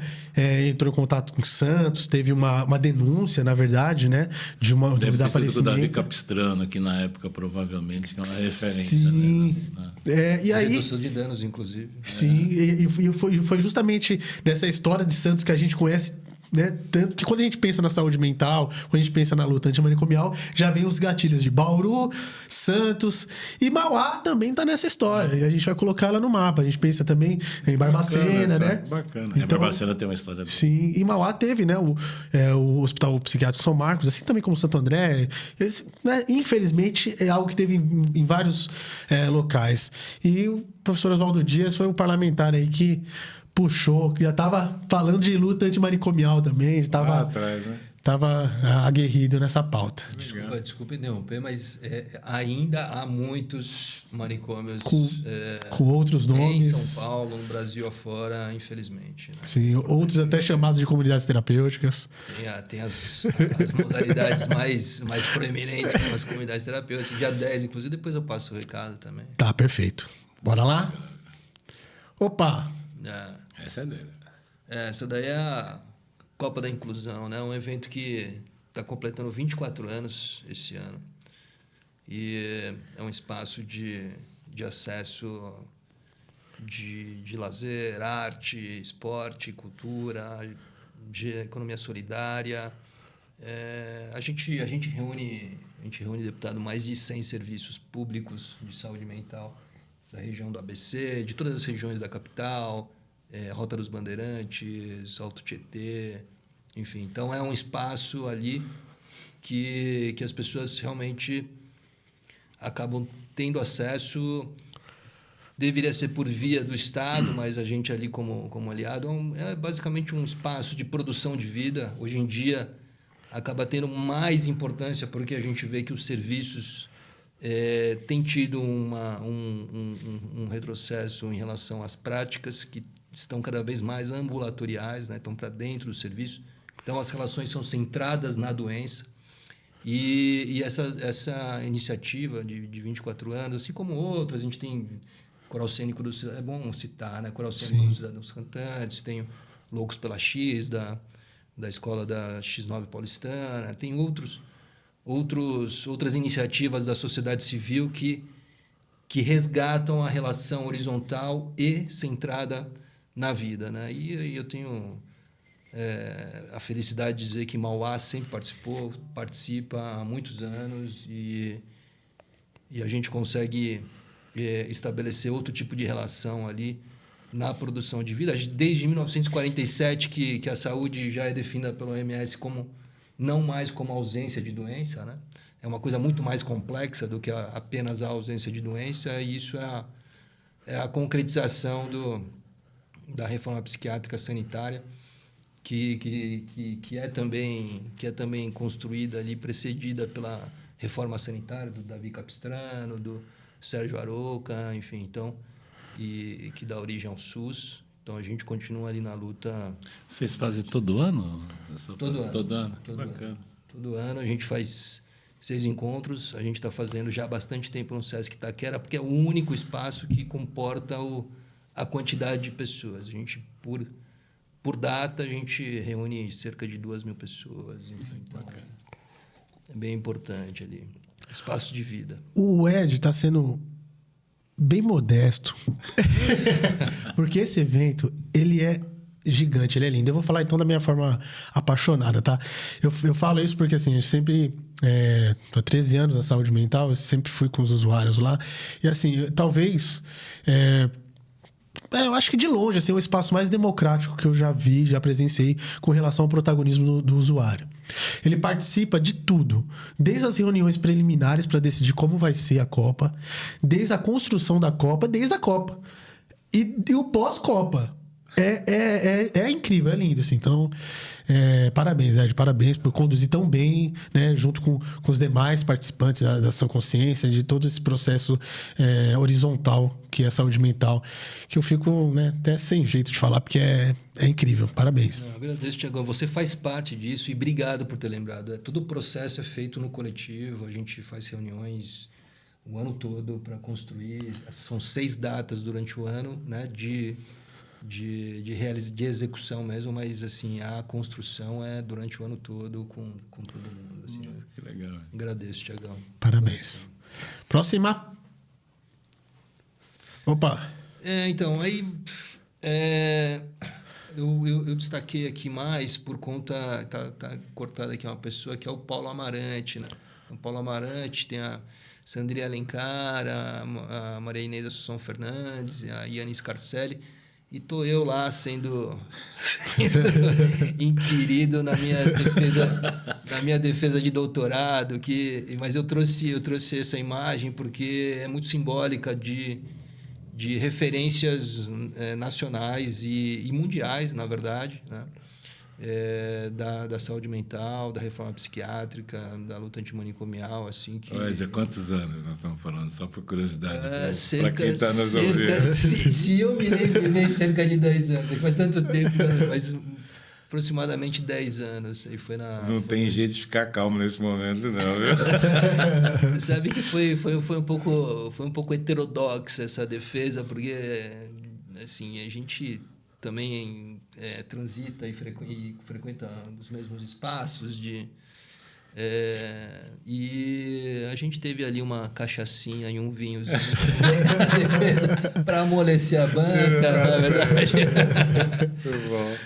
Speaker 1: Entrou em contato com o Santos, teve uma denúncia, na verdade, né? De um desaparecimento.
Speaker 2: Do Davi Capistrano, que na época provavelmente que é uma referência.
Speaker 1: Sim.
Speaker 2: Né?
Speaker 1: E aí,
Speaker 3: redução de danos, inclusive.
Speaker 1: Sim, e foi justamente nessa história de Santos que a gente conhece, né? Tanto que quando a gente pensa na saúde mental, quando a gente pensa na luta antimanicomial, já vem os gatilhos de Bauru, Santos e Mauá também está nessa história. E a gente vai colocar ela no mapa. A gente pensa também em Barbacena, né?
Speaker 2: Bacana.
Speaker 1: Então,
Speaker 2: Barbacena tem uma história dele.
Speaker 1: Sim, e Mauá teve, né, o Hospital Psiquiátrico São Marcos, assim também como Santo André. Né, infelizmente, é algo que teve em vários locais. E o professor Oswaldo Dias foi um parlamentar aí que puxou, que já estava falando de luta antimanicomial também, estava
Speaker 2: atrás, né?
Speaker 1: aguerrido nessa pauta.
Speaker 3: Desculpa interromper, mas ainda há muitos manicômios
Speaker 1: com outros nomes.
Speaker 3: em São Paulo, no Brasil afora, infelizmente. Né?
Speaker 1: Sim, outros até chamados de comunidades terapêuticas.
Speaker 3: Tem as modalidades mais proeminentes, como as comunidades terapêuticas. Dia 10, inclusive, depois eu passo o recado também.
Speaker 1: Tá, perfeito. Bora lá? Opa!
Speaker 2: Essa é dele.
Speaker 3: Essa daí é a Copa da Inclusão, né? Um evento que está completando 24 anos esse ano. E é um espaço de acesso de lazer, arte, esporte, cultura, de economia solidária. A gente reúne gente reúne deputado mais de 100 serviços públicos de saúde mental da região do ABC, de todas as regiões da capital, Rota dos Bandeirantes, Alto Tietê, enfim. Então, é um espaço ali que as pessoas realmente acabam tendo acesso. Deveria ser por via do Estado, mas a gente ali como aliado é basicamente um espaço de produção de vida. Hoje em dia acaba tendo mais importância porque a gente vê que os serviços têm tido um retrocesso em relação às práticas que estão cada vez mais ambulatoriais, né? Estão para dentro do serviço. Então, as relações são centradas na doença. E essa iniciativa de 24 anos, assim como outras, a gente tem Coral Cênico é bom citar, né? Coral Cênico dos Cantantes, tem Loucos pela X, da escola da X9 Paulistana, tem outras iniciativas da sociedade civil que resgatam a relação horizontal e centrada na vida, né? E eu tenho a felicidade de dizer que Mauá sempre participa há muitos anos e a gente consegue estabelecer outro tipo de relação ali na produção de vida. Desde 1947 que a saúde já é definida pela OMS como não mais como ausência de doença, né? É uma coisa muito mais complexa do que apenas a ausência de doença, e isso é a concretização da reforma psiquiátrica sanitária que é também construída ali, precedida pela reforma sanitária do Davi Capistrano, do Sérgio Arouca, enfim, então, e que dá origem ao SUS. Então, a gente continua ali na luta.
Speaker 2: Vocês fazem todo ano?
Speaker 3: Todo ano.
Speaker 2: Todo ano?
Speaker 3: Todo
Speaker 2: Bacana.
Speaker 3: ano. Todo ano a gente faz 6 encontros. A gente está fazendo já há bastante tempo no Sesc Itaquera, porque é o único espaço que comporta a quantidade de pessoas. A gente, por data, a gente reúne cerca de 2.000 pessoas. Enfim, então, é bem importante ali. Espaço de vida.
Speaker 1: O Ed está sendo bem modesto. Porque esse evento, ele é gigante, ele é lindo. Eu vou falar então da minha forma apaixonada, tá? Eu falo isso porque, assim, eu sempre... Tô há 13 anos na saúde mental, eu sempre fui com os usuários lá. E, assim, talvez... eu acho que de longe, assim, é o espaço mais democrático que eu já vi, já presenciei com relação ao protagonismo do usuário. Ele participa de tudo, desde as reuniões preliminares para decidir como vai ser a Copa, desde a construção da Copa, desde a Copa. E o pós-Copa. É incrível, é lindo, assim. Então, parabéns, Ed, parabéns por conduzir tão bem, né, junto com os demais participantes da Ação Consciência, de todo esse processo horizontal que é a saúde mental, que eu fico, né, até sem jeito de falar, porque é incrível. Parabéns.
Speaker 3: Eu agradeço, Tiagão. Você faz parte disso e obrigado por ter lembrado. Todo o processo é feito no coletivo, a gente faz reuniões o ano todo para construir. São 6 datas durante o ano, né, de execução mesmo, mas assim, a construção é durante o ano todo com todo mundo. Assim.
Speaker 2: Que legal.
Speaker 3: Agradeço, Tiagão.
Speaker 1: Parabéns. Próxima. Opa.
Speaker 3: Então, aí eu destaquei aqui mais por conta... Tá cortado aqui uma pessoa que é o Paulo Amarante, né? O Paulo Amarante, tem a Sandria Alencar, a Maria Inês Assunção Fernandes, a Iane Scarcelli. E tô eu lá sendo inquirido na minha defesa de doutorado, mas eu trouxe essa imagem porque é muito simbólica de referências nacionais e mundiais, na verdade, né? Da saúde mental, da reforma psiquiátrica, da luta antimanicomial, assim que...
Speaker 2: Olha, há quantos anos nós estamos falando? Só por curiosidade, para
Speaker 3: para
Speaker 2: quem está nos ouvindo.
Speaker 3: Se eu me lembro, cerca de 10 anos. Faz tanto tempo, mas aproximadamente 10 anos. E foi
Speaker 2: Não tem jeito de ficar calmo nesse momento, não, viu?
Speaker 3: Sabe que foi um pouco heterodoxa essa defesa, porque assim, a gente também transita e frequenta os mesmos espaços E a gente teve ali uma cachaçinha e um vinhozinho para amolecer a banca, na verdade.
Speaker 2: Muito bom.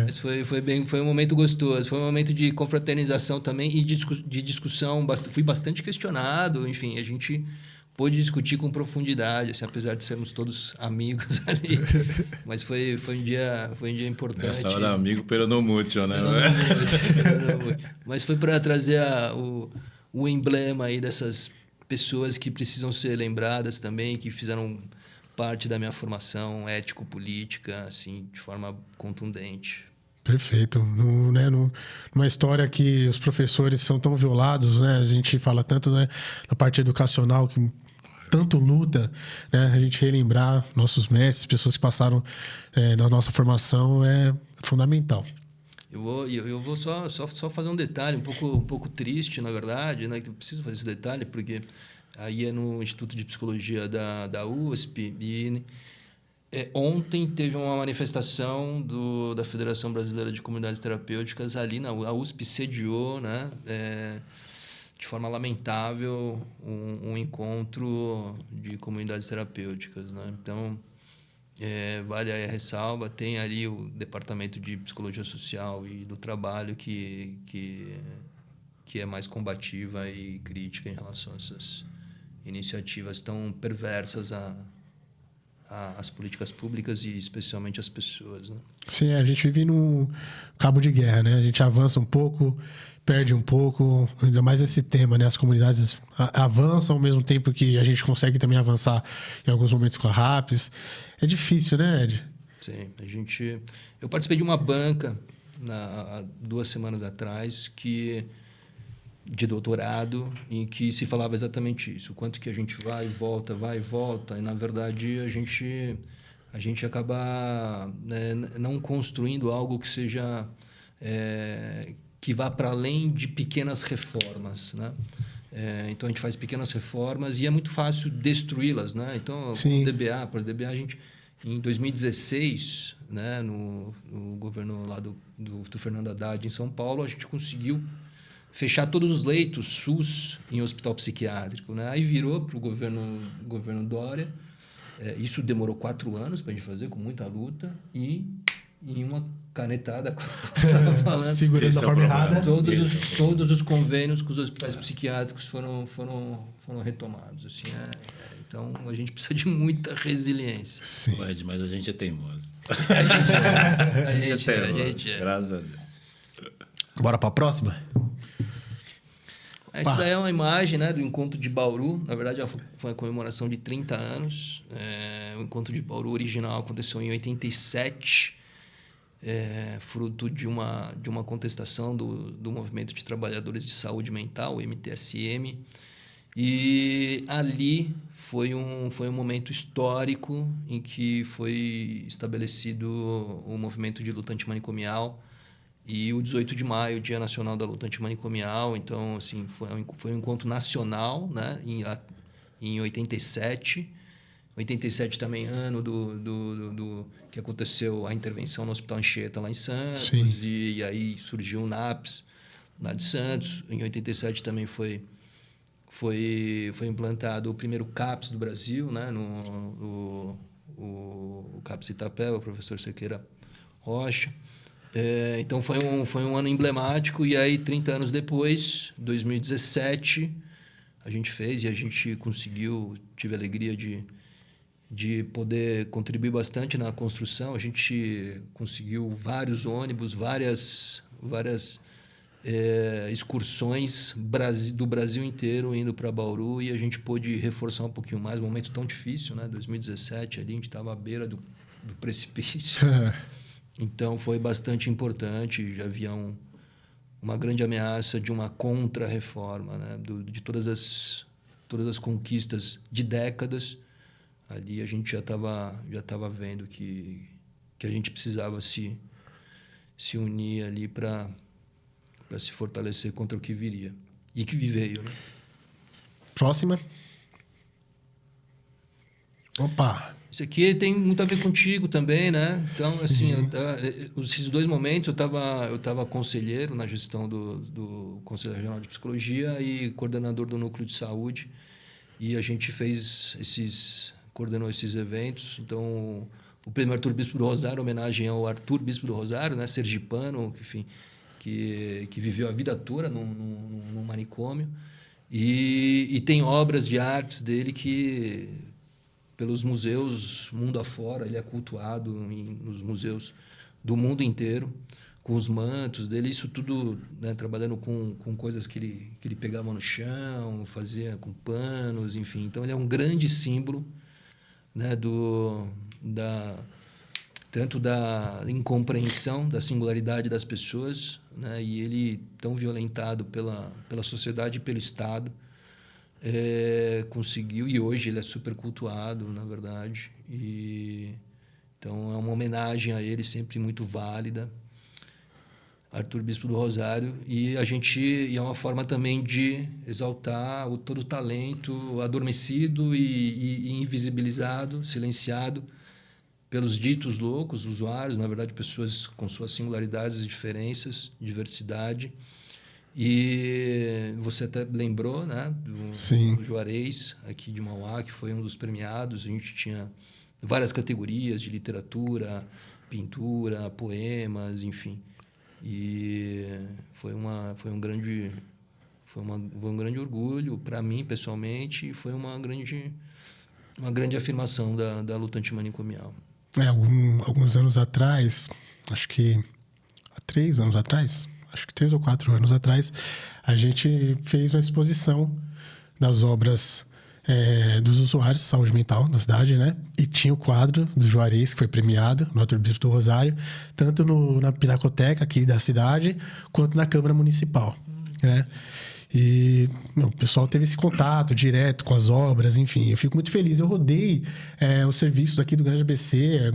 Speaker 3: Mas foi um momento gostoso, foi um momento de confraternização também e de discussão. Fui bastante questionado, enfim, a gente pôde discutir com profundidade, assim, apesar de sermos todos amigos ali. Mas foi um dia importante.
Speaker 2: Nessa hora, amigo peronomútil, né?
Speaker 3: Mas foi para trazer o emblema aí dessas pessoas que precisam ser lembradas também, que fizeram parte da minha formação ético-política, assim, de forma contundente.
Speaker 1: Perfeito. Numa história que os professores são tão violados, né? A gente fala tanto, né, da parte educacional que tanto luta, né? A gente relembrar nossos mestres, pessoas que passaram na nossa formação é fundamental.
Speaker 3: Eu vou só fazer um detalhe um pouco triste, na verdade, né? Que eu preciso fazer esse detalhe porque aí é no Instituto de Psicologia da USP e ontem teve uma manifestação da Federação Brasileira de Comunidades Terapêuticas ali a USP sediou, né? De forma lamentável um encontro de comunidades terapêuticas, né? Então vale aí a ressalva, tem ali o Departamento de Psicologia Social e do Trabalho que é mais combativa e crítica em relação a essas iniciativas tão perversas às políticas públicas e especialmente às pessoas, né?
Speaker 1: Sim, a gente vive num cabo de guerra, né? A gente avança um pouco, perde um pouco, ainda mais esse tema, né? As comunidades avançam ao mesmo tempo que a gente consegue também avançar em alguns momentos com a RAPS. É difícil, né, Ed?
Speaker 3: Sim, eu participei de uma banca há 2 semanas atrás de doutorado em que se falava exatamente isso, o quanto que a gente vai e volta, e na verdade a gente acaba, né, não construindo algo que seja que vá para além de pequenas reformas, né? Então a gente faz pequenas reformas e é muito fácil destruí-las, né? Então
Speaker 1: Sim.
Speaker 3: o DBA, por DBA a gente em 2016, né, no governo lá do Fernando Haddad em São Paulo, a gente conseguiu fechar todos os leitos SUS em hospital psiquiátrico, né? Aí virou para o governo Dória. Isso demorou 4 anos para a gente fazer, com muita luta, e em uma canetada, falando,
Speaker 1: segurando da forma errada.
Speaker 3: todos os convênios com os hospitais psiquiátricos foram retomados. Assim, então, a gente precisa de muita resiliência.
Speaker 1: Sim.
Speaker 2: Ed, mas a gente é teimoso.
Speaker 3: A gente é.
Speaker 2: Graças a Deus.
Speaker 1: Bora para a próxima?
Speaker 3: Essa daí é uma imagem, né, do encontro de Bauru. Na verdade, foi uma comemoração de 30 anos. O encontro de Bauru original aconteceu em 87, fruto de uma contestação do Movimento de Trabalhadores de Saúde Mental, o MTSM. E ali foi um momento histórico em que foi estabelecido o movimento de luta antimanicomial. E o 18 de maio, Dia Nacional da Luta Antimanicomial, então, assim, foi um encontro nacional, né, em 87. 87 também, ano do que aconteceu a intervenção no Hospital Anchieta, lá em Santos.
Speaker 1: Sim.
Speaker 3: E aí surgiu o NAPS, lá de Santos. Em 87 também foi implantado o primeiro CAPS do Brasil, né, o CAPS Itapeva, o professor Sequeira Rocha. Então foi um ano emblemático, e aí 30 anos depois, 2017, a gente fez e a gente conseguiu, tive a alegria de poder contribuir bastante na construção. A gente conseguiu vários ônibus, várias excursões do Brasil inteiro indo para Bauru, e a gente pôde reforçar um pouquinho mais, um momento tão difícil, né? 2017, ali a gente estava à beira do precipício. Então, foi bastante importante. Já havia uma grande ameaça de uma contra-reforma, né? De todas as conquistas de décadas. Ali a gente já estava vendo que a gente precisava se unir ali para se fortalecer contra o que viria. E que veio, né?
Speaker 1: Próxima. Opa!
Speaker 3: Isso aqui tem muito a ver contigo também, né? Então,
Speaker 1: Sim.
Speaker 3: assim, esses 2 momentos eu tava conselheiro na gestão do Conselho Regional de Psicologia e coordenador do Núcleo de Saúde. E a gente coordenou esses eventos. Então, o Prêmio Arthur Bispo do Rosário, homenagem ao Arthur Bispo do Rosário, né? Sergipano, enfim, que viveu a vida toda num manicômio. E tem obras de artes dele que, pelos museus mundo afora, ele é cultuado nos museus do mundo inteiro, com os mantos dele, isso tudo, né, trabalhando com coisas que ele pegava no chão, fazia com panos, enfim. Então, ele é um grande símbolo, né, tanto da incompreensão, da singularidade das pessoas, né, e ele, tão violentado pela sociedade e pelo Estado, conseguiu, e hoje ele é super cultuado, na verdade. Então, é uma homenagem a ele sempre muito válida, Arthur Bispo do Rosário, e é uma forma também de exaltar todo o talento adormecido e invisibilizado, silenciado pelos ditos loucos, usuários, na verdade, pessoas com suas singularidades, diferenças, diversidade. E você até lembrou, né, do Juarez, aqui de Mauá, que foi um dos premiados. A gente tinha várias categorias de literatura, pintura, poemas, enfim. E foi um grande orgulho para mim, pessoalmente, e foi uma grande afirmação da luta antimanicomial.
Speaker 1: Alguns anos atrás, acho que há 3 anos atrás, acho que 3 ou 4 anos atrás, a gente fez uma exposição das obras dos usuários de saúde mental da cidade, né? E tinha o quadro do Juarez, que foi premiado no Arthur Bispo do Rosário, tanto na Pinacoteca aqui da cidade, quanto na Câmara Municipal, né? E o pessoal teve esse contato direto com as obras, enfim. Eu fico muito feliz. Eu rodei os serviços aqui do Grande ABC,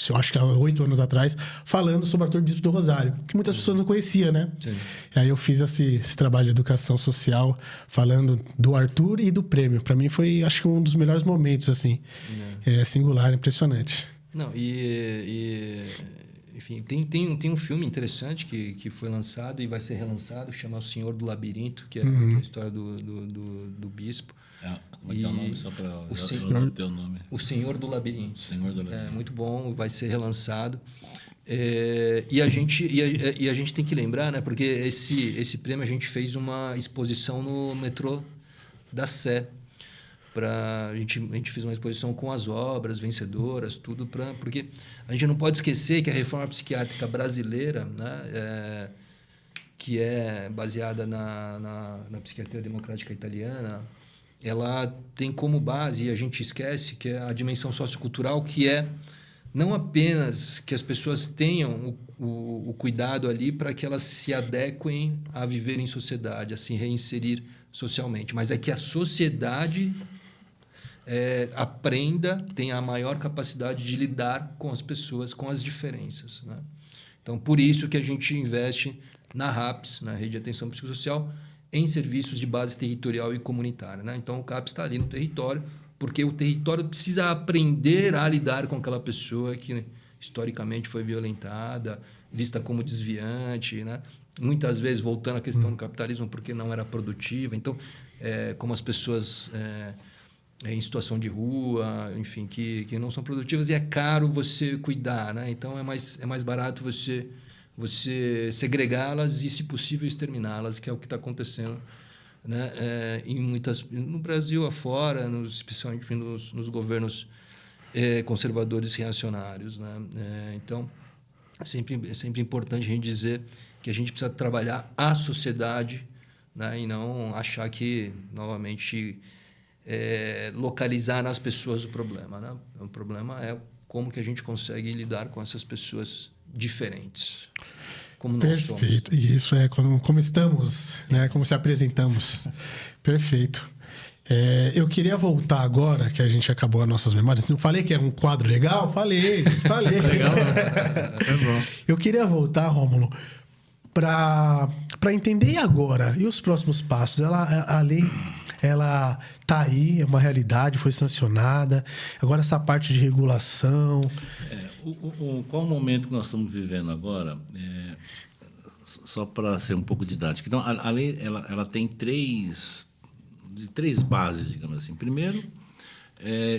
Speaker 1: eu acho que há 8 anos atrás, falando sobre o Arthur Bispo do Rosário, que muitas pessoas não conheciam, né? Sim. E aí eu fiz esse trabalho de educação social, falando do Arthur e do prêmio. Para mim foi, acho que, um dos melhores momentos, assim. É singular, impressionante.
Speaker 3: Não, enfim, tem um filme interessante que foi lançado e vai ser relançado, chama O Senhor do Labirinto, que é a história do bispo.
Speaker 2: Como é que é o nome? Só para eu ter o nome.
Speaker 3: O Senhor do Labirinto.
Speaker 2: O Senhor do Labirinto.
Speaker 3: É muito bom, vai ser relançado. E a gente tem que lembrar, né, porque esse prêmio a gente fez uma exposição no metrô da Sé. A gente fez uma exposição com as obras vencedoras, tudo porque a gente não pode esquecer que a reforma psiquiátrica brasileira, né, que é baseada na psiquiatria democrática italiana, ela tem como base, e a gente esquece, que é a dimensão sociocultural, que é não apenas que as pessoas tenham o cuidado ali para que elas se adequem a viver em sociedade, a se reinserir socialmente, mas é que a sociedade aprenda, tenha a maior capacidade de lidar com as pessoas, com as diferenças, né? Então, por isso que a gente investe na RAPS, na Rede de Atenção Psicossocial, em serviços de base territorial e comunitária, né? Então, o CAPS está ali no território, porque o território precisa aprender a lidar com aquela pessoa que historicamente foi violentada, vista como desviante, né? Muitas vezes voltando à questão do capitalismo porque não era produtiva. Então, como as pessoas em situação de rua, enfim, que não são produtivas, e é caro você cuidar, né? Então, é mais barato você segregá-las e, se possível, exterminá-las, que é o que está acontecendo, né? No Brasil afora, especialmente nos governos conservadores reacionários, né? Então, é sempre importante a gente dizer que a gente precisa trabalhar a sociedade, né? E não achar que, novamente, localizar nas pessoas o problema, né? O problema é como que a gente consegue lidar com essas pessoas diferentes, como nós somos.
Speaker 1: Perfeito. E isso é como estamos, né? Como se apresentamos. Perfeito. Eu queria voltar agora, que a gente acabou as nossas memórias. Não falei que é um quadro legal? Falei.
Speaker 2: Legal, né? É bom.
Speaker 1: Eu queria voltar, Rômulo, para entender agora e os próximos passos. A lei, ela tá aí, é uma realidade, foi sancionada. Agora essa parte de regulação.
Speaker 2: Qual o momento que nós estamos vivendo agora? Só para ser um pouco didático. Então, a lei ela tem três bases, digamos assim. Primeiro,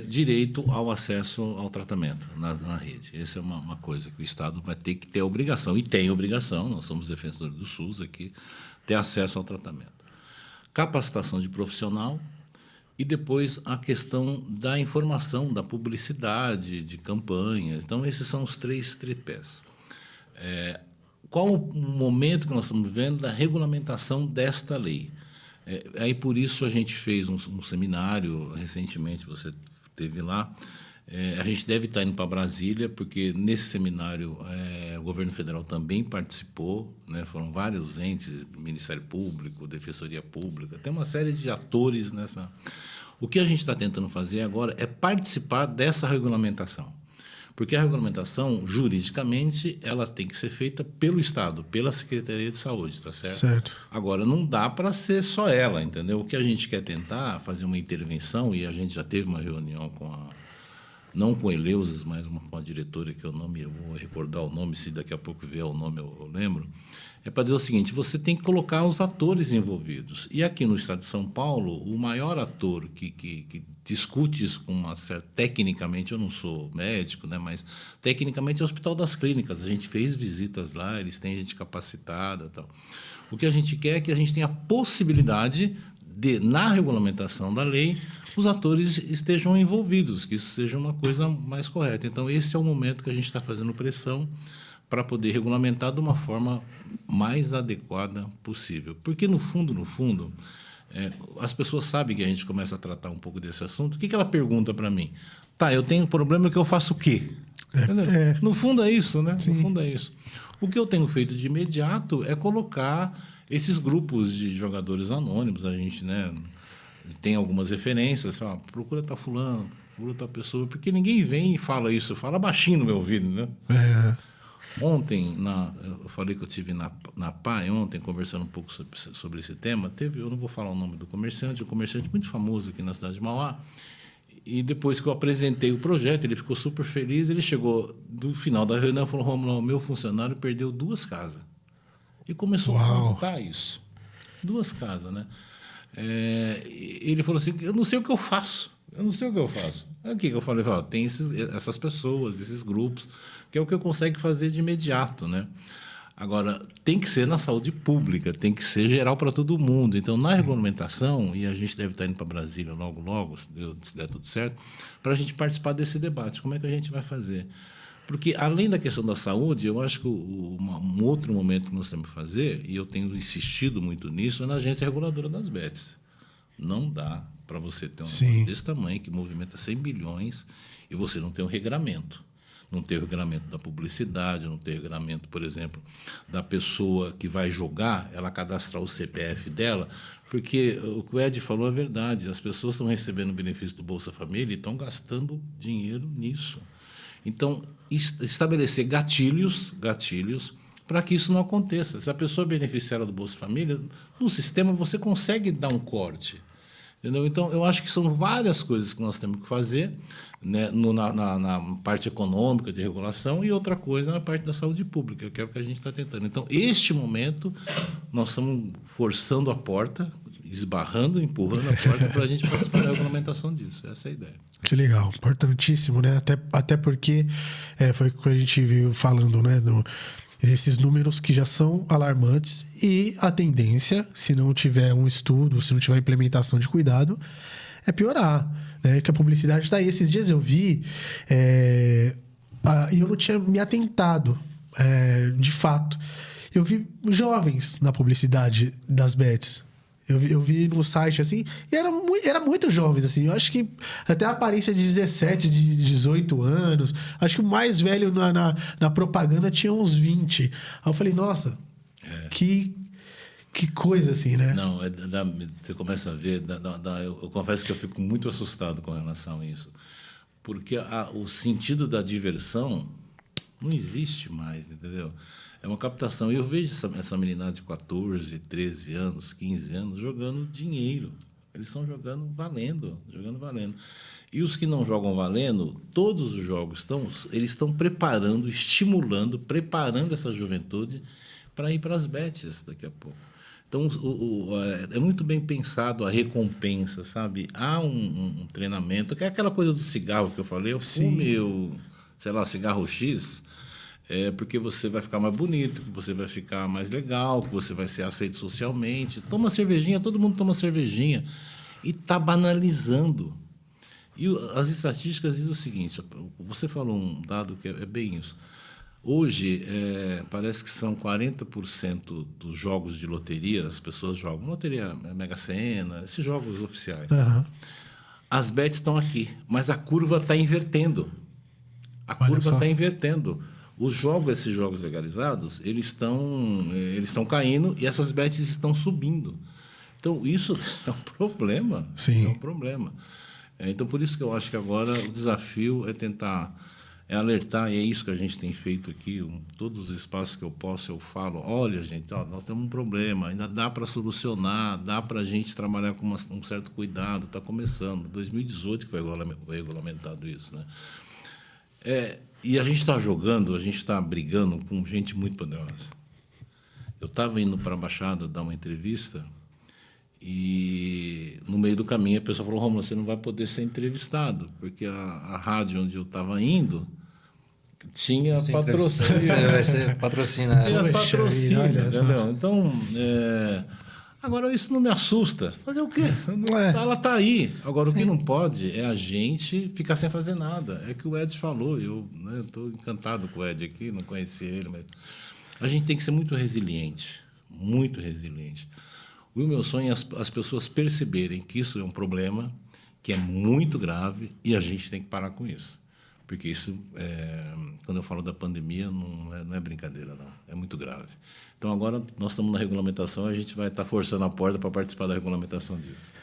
Speaker 2: direito ao acesso ao tratamento na rede. Essa é uma coisa que o Estado vai ter que ter a obrigação, e tem obrigação, nós somos defensores do SUS aqui, ter acesso ao tratamento. Capacitação de profissional e depois a questão da informação, da publicidade, de campanhas. Então, esses são os 3 tripés. Qual o momento que nós estamos vivendo da regulamentação desta lei? Aí, por isso, a gente fez um seminário, recentemente você esteve lá. A gente deve estar indo para Brasília, porque nesse seminário o governo federal também participou, né? Foram vários entes, Ministério Público, Defensoria Pública, tem uma série de atores nessa. O que a gente está tentando fazer agora é participar dessa regulamentação. Porque a regulamentação, juridicamente, ela tem que ser feita pelo Estado, pela Secretaria de Saúde, tá certo?
Speaker 1: Certo.
Speaker 2: Agora, não dá para ser só ela, entendeu? O que a gente quer tentar fazer uma intervenção, e a gente já teve uma reunião não com Eleusas, mas com a diretora, que eu vou recordar o nome, se daqui a pouco vier o nome eu lembro, é para dizer o seguinte: você tem que colocar os atores envolvidos. E aqui no estado de São Paulo, o maior ator que discute isso com uma certa... Tecnicamente, eu não sou médico, né, mas tecnicamente é o Hospital das Clínicas. A gente fez visitas lá, eles têm gente capacitada e tal. O que a gente quer é que a gente tenha a possibilidade de, na regulamentação da lei, os atores estejam envolvidos, que isso seja uma coisa mais correta. Então, esse é o momento que a gente está fazendo pressão para poder regulamentar de uma forma mais adequada possível. Porque, no fundo, as pessoas sabem que a gente começa a tratar um pouco desse assunto. O que ela pergunta para mim? Tá, eu tenho um problema, que eu faço o quê? No fundo é isso, né?
Speaker 1: Sim.
Speaker 2: No fundo é isso. O que eu tenho feito de imediato é colocar esses grupos de jogadores anônimos. A gente, né, tem algumas referências, procura tal fulano, procura tal pessoa, porque ninguém vem e fala isso, fala baixinho no meu ouvido, né? Ontem, eu falei que eu estive na PAI ontem, conversando um pouco sobre esse tema. Eu não vou falar o nome do comerciante, um comerciante muito famoso aqui na cidade de Mauá. E depois que eu apresentei o projeto, ele ficou super feliz. Ele chegou do final da reunião e falou: Romulo, o meu funcionário perdeu 2 casas. E começou a contar isso. 2 casas, né? Ele falou assim: eu não sei o que eu faço. O que eu falei? Tem essas pessoas, esses grupos, que é o que eu consigo fazer de imediato, né? Agora, tem que ser na saúde pública, tem que ser geral para todo mundo. Então, na regulamentação, e a gente deve estar indo para Brasília logo, se der tudo certo, para a gente participar desse debate. Como é que a gente vai fazer? Porque, além da questão da saúde, eu acho que um outro momento que nós temos que fazer, e eu tenho insistido muito nisso, é na agência reguladora das bets. Não dá para você ter um negócio desse tamanho, que movimenta 100 bilhões, e você não tem um regramento. Não tem o regramento da publicidade, não tem o regramento, por exemplo, da pessoa que vai jogar, ela cadastrar o CPF dela, porque o que o Ed falou é verdade, as pessoas estão recebendo o benefício do Bolsa Família e estão gastando dinheiro nisso. Então, estabelecer gatilhos para que isso não aconteça. Se a pessoa é beneficiária do Bolsa Família, no sistema você consegue dar um corte. Entendeu? Então, eu acho que são várias coisas que nós temos que fazer, né, na parte econômica de regulação, e outra coisa na parte da saúde pública, que é o que a gente está tentando. Então, este momento, nós estamos forçando a porta, empurrando a porta para a gente participar da regulamentação disso. Essa é a ideia.
Speaker 1: Que legal, importantíssimo, né? Até porque foi o que a gente viu falando, né? Esses números que já são alarmantes, e a tendência, se não tiver um estudo, se não tiver implementação de cuidado, é piorar, né? Que a publicidade está aí. Esses dias eu vi, e eu não tinha me atentado, de fato. Eu vi jovens na publicidade das bets. Eu vi no site, assim, e era muito jovens, assim. Eu acho que até a aparência de 17, de 18 anos. Acho que o mais velho na propaganda tinha uns 20. Aí eu falei, nossa, que coisa, assim, né?
Speaker 2: Não, você começa a ver... eu confesso que eu fico muito assustado com relação a isso. Porque o sentido da diversão não existe mais, entendeu? É uma captação. E eu vejo essa meninada de 14, 13 anos, 15 anos jogando dinheiro. Eles estão jogando valendo, jogando valendo. E os que não jogam valendo, todos os jogos eles estão preparando, estimulando, preparando essa juventude para ir para as bets daqui a pouco. Então, é muito bem pensado a recompensa, sabe? Há um treinamento, que é aquela coisa do cigarro que eu falei, eu fume, sei lá, cigarro X, porque você vai ficar mais bonito, que você vai ficar mais legal, que você vai ser aceito socialmente. Toma cervejinha, todo mundo toma cervejinha. E está banalizando. E as estatísticas dizem o seguinte, você falou um dado que é bem isso. Hoje, parece que são 40% dos jogos de loteria, as pessoas jogam loteria, Mega Sena, esses jogos oficiais.
Speaker 1: Uhum.
Speaker 2: As bets estão aqui, mas a curva está invertendo. A curva está invertendo. Esses jogos legalizados, eles estão caindo e essas bets estão subindo. Então, isso é um problema.
Speaker 1: Sim.
Speaker 2: É um problema. Então, por isso que eu acho que agora o desafio é tentar alertar, e é isso que a gente tem feito aqui, todos os espaços que eu posso, eu falo, olha, gente, nós temos um problema, ainda dá para solucionar, dá para a gente trabalhar com um certo cuidado, está começando, 2018 que foi regulamentado isso, né? E a gente está jogando, a gente está brigando com gente muito poderosa. Eu estava indo para a Baixada dar uma entrevista e, no meio do caminho, a pessoa falou, Rômulo, você não vai poder ser entrevistado, porque a rádio onde eu estava indo tinha patrocínio.
Speaker 3: Você vai ser patrocinado.
Speaker 2: Tinha patrocínio, entendeu? Então, agora isso não me assusta. Fazer o quê? Ela está aí. Agora, o que não pode é a gente ficar sem fazer nada. É que o Ed falou. Eu estou encantado com o Ed aqui, não conheci ele, mas a gente tem que ser muito resiliente. Muito resiliente. O meu sonho é as pessoas perceberem que isso é um problema, que é muito grave, e a gente tem que parar com isso. Porque isso, quando eu falo da pandemia, não é brincadeira, não. É muito grave. Então, agora, nós estamos na regulamentação, a gente vai estar forçando a porta para participar da regulamentação disso.